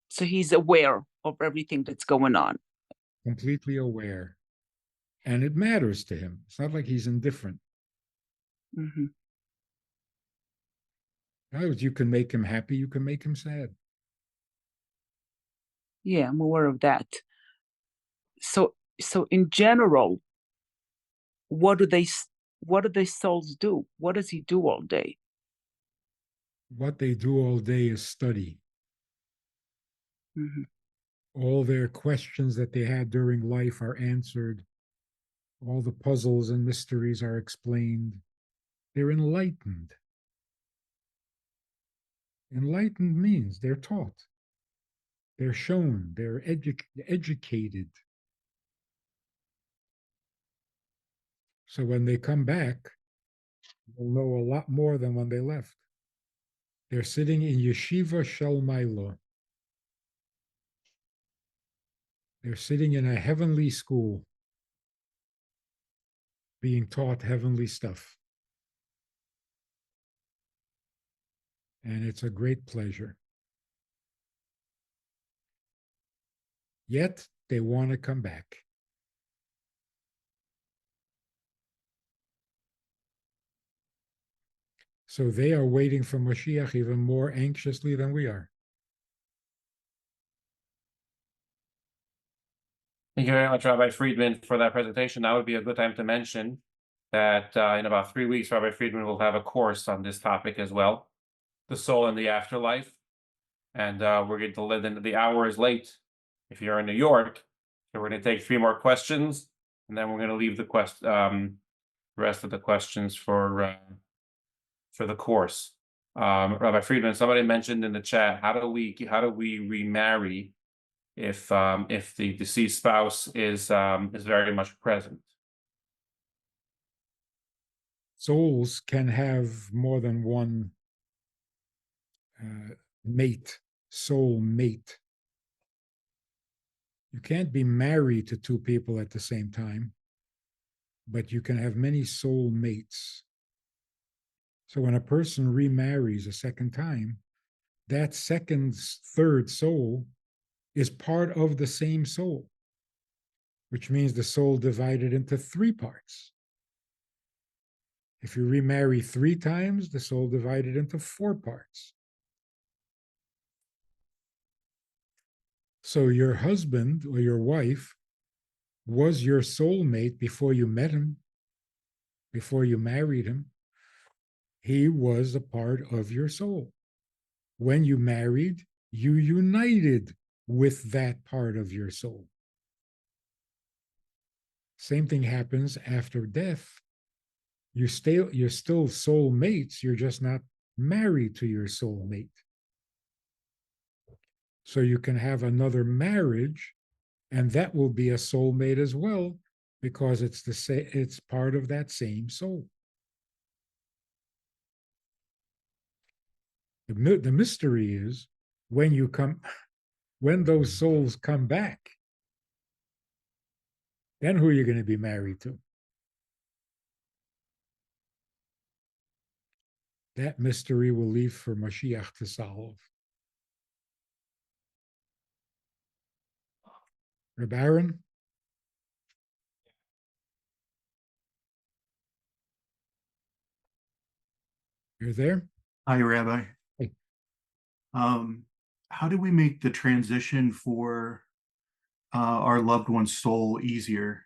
So he's aware of everything that's going on. Completely aware. And it matters to him. It's not like he's indifferent. Mm-hmm. In other words, you can make him happy, you can make him sad. Yeah, I'm aware of that. So in general, what do the souls do? What does he do all day? What they do all day is study. Mm-hmm. All their questions that they had during life are answered. All the puzzles and mysteries are explained. They're enlightened. Enlightened means they're taught, they're shown, they're educated. So when they come back, they'll know a lot more than when they left. They're sitting in yeshiva shel mailo. They're sitting in a heavenly school, being taught heavenly stuff. And it's a great pleasure. Yet they want to come back. So they are waiting for Mashiach even more anxiously than we are. Thank you very much, Rabbi Friedman, for that presentation. Now would be a good time to mention that in about 3 weeks, Rabbi Friedman will have a course on this topic as well, the soul and the afterlife. And we're going to live into the hour is late if you're in New York. So we're going to take 3 more questions, and then we're going to leave the rest of the questions for the course. Rabbi Friedman, somebody mentioned in the chat, how do we remarry if the deceased spouse is very much present? Souls can have more than one mate, soul mate. You can't be married to 2 people at the same time. but you can have many soul mates. So when a person remarries a second time, that third soul is part of the same soul, which means the soul divided into three parts. If you remarry 3 times, the soul divided into 4 parts. So your husband or your wife was your soulmate before you met him, before you married him. He was a part of your soul. When you married, you united with that part of your soul. Same thing happens after death. You're still soulmates, you're just not married to your soulmate. So you can have another marriage, and that will be a soulmate as well, because it's part of that same soul. The mystery is when those souls come back, then who are you going to be married to? That mystery will leave for Mashiach to solve. Reb Aaron? You're there? Hi, Rabbi. Hey. How do we make the transition for our loved one's soul easier?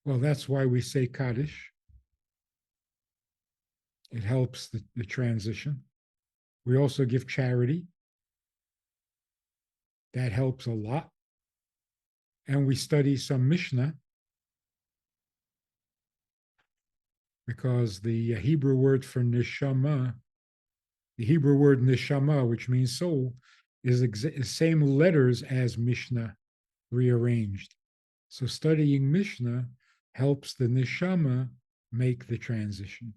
Well, that's why we say Kaddish. It helps the transition. We also give charity. That helps a lot. And we study some Mishnah, because the Hebrew word for neshama, the Hebrew word neshama, which means soul, is the same letters as Mishnah rearranged. So studying Mishnah helps the neshama make the transition.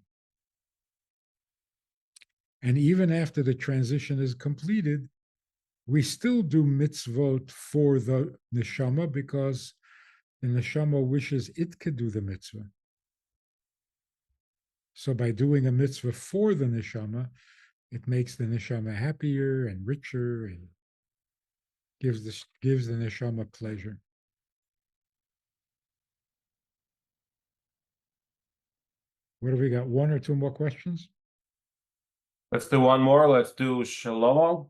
And even after the transition is completed, we still do mitzvot for the neshama, because the neshama wishes it could do the mitzvah. So by doing a mitzvah for the neshama, it makes the neshama happier and richer, and gives the neshama pleasure. What have we got? 1 or 2 more questions? Let's do one more. Let's do Shlomo.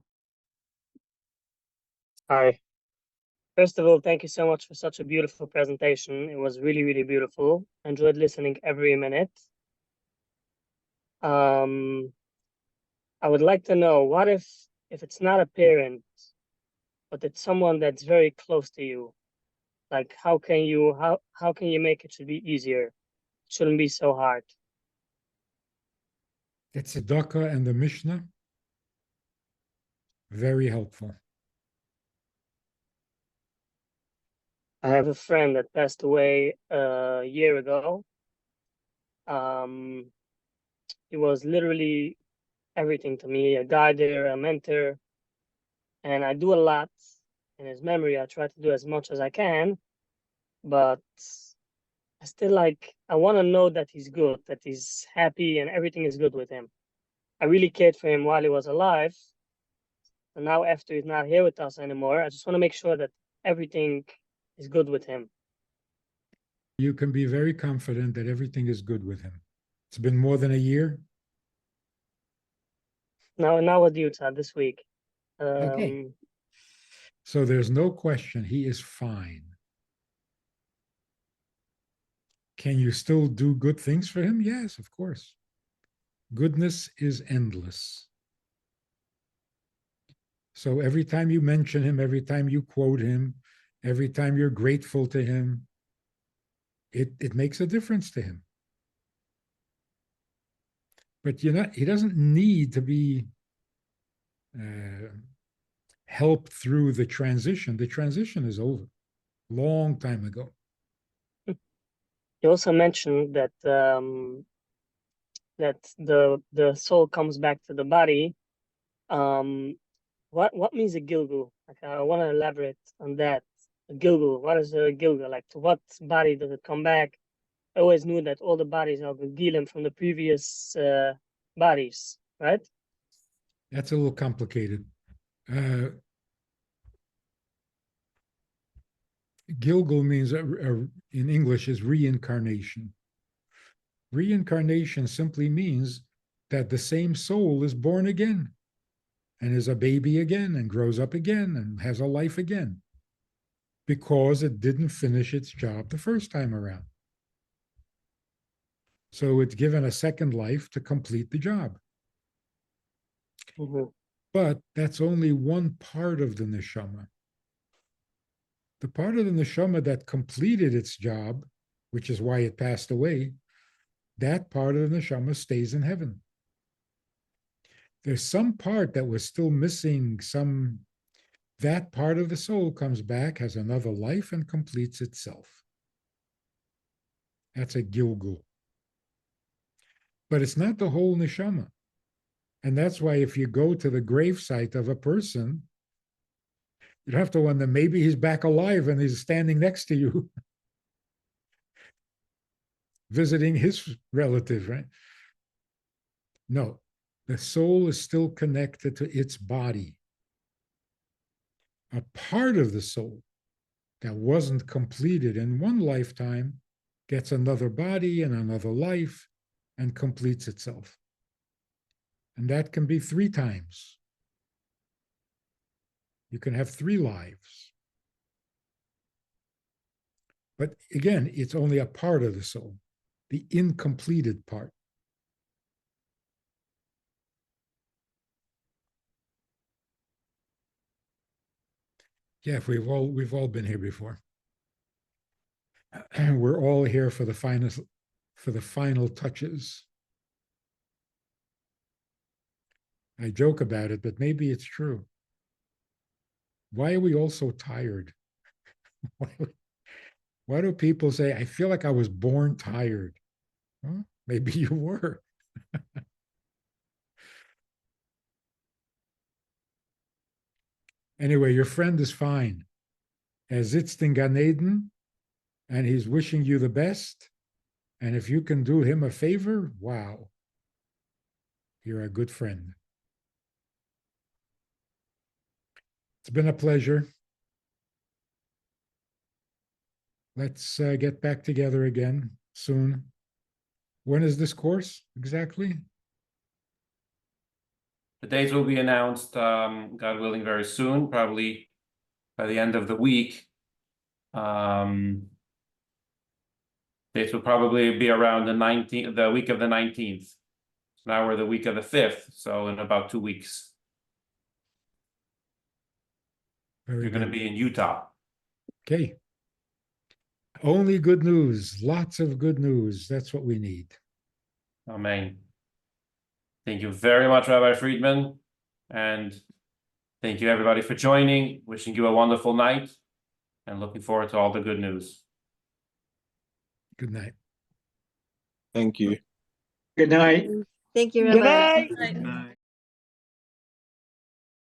Hi. First of all, thank you so much for such a beautiful presentation. It was really, really beautiful. Enjoyed listening every minute. I would like to know, what if it's not a parent, but it's someone that's very close to you? Like, how can you make it should be easier? It shouldn't be so hard. The tzedakah and the Mishnah, very helpful. I have a friend that passed away a year ago. He was literally everything to me, a guider, a mentor, and I do a lot in his memory. I try to do as much as I can, but I still I want to know that he's good, that he's happy and everything is good with him. I really cared for him while he was alive, and now after he's not here with us anymore, I just want to make sure that everything is good with him. You can be very confident that everything is good with him. It's been more than a year. Now with Utah this week. Okay. So there's no question he is fine. Can you still do good things for him? Yes, of course. Goodness is endless. So every time you mention him, every time you quote him, every time you're grateful to him, it makes a difference to him. But he doesn't need to be helped through the transition. The transition is over long time ago. You also mentioned that that the soul comes back to the body. What means a gilgul? I want to elaborate on that. Gilgul. What is a Gilgul? Like, to what body does it come back? I always knew that all the bodies are Gilgulim from the previous bodies, right? That's a little complicated. Gilgul means, in English, is reincarnation. Reincarnation simply means that the same soul is born again and is a baby again and grows up again and has a life again because it didn't finish its job the first time around. So it's given a second life to complete the job. Mm-hmm. But that's only one part of the neshama. The part of the neshama that completed its job, which is why it passed away, that part of the neshama stays in heaven. There's some part that was still missing, that part of the soul comes back, has another life, and completes itself. That's a Gilgul. But it's not the whole neshama. And that's why if you go to the gravesite of a person, you have to wonder, maybe he's back alive and he's standing next to you, visiting his relative, right? No, the soul is still connected to its body. A part of the soul that wasn't completed in one lifetime gets another body and another life and completes itself. And that can be 3 times. You can have 3 lives. But again, it's only a part of the soul, the incompleted part. Yeah, we've all been here before. We're all here for the final touches. I joke about it, but maybe it's true. Why are we all so tired? Why do people say, I feel like I was born tired? Well, maybe you were. Anyway, your friend is fine. Er sitzt in Gan Eden, and he's wishing you the best. And if you can do him a favor, wow, you're a good friend. It's been a pleasure. Let's get back together again soon. When is this course exactly? The dates will be announced, God willing, very soon, probably by the end of the week. Dates will probably be around the 19th, the week of the 19th. So now we're the week of the 5th, so in about 2 weeks. Very You're going to good. be in Utah. Okay. Only good news, lots of good news. That's what we need. Amen. Thank you very much, Rabbi Friedman. And thank you, everybody, for joining. Wishing you a wonderful night and looking forward to all the good news. Good night. Thank you. Good night. Thank you, Good Rabbi. night. Good night.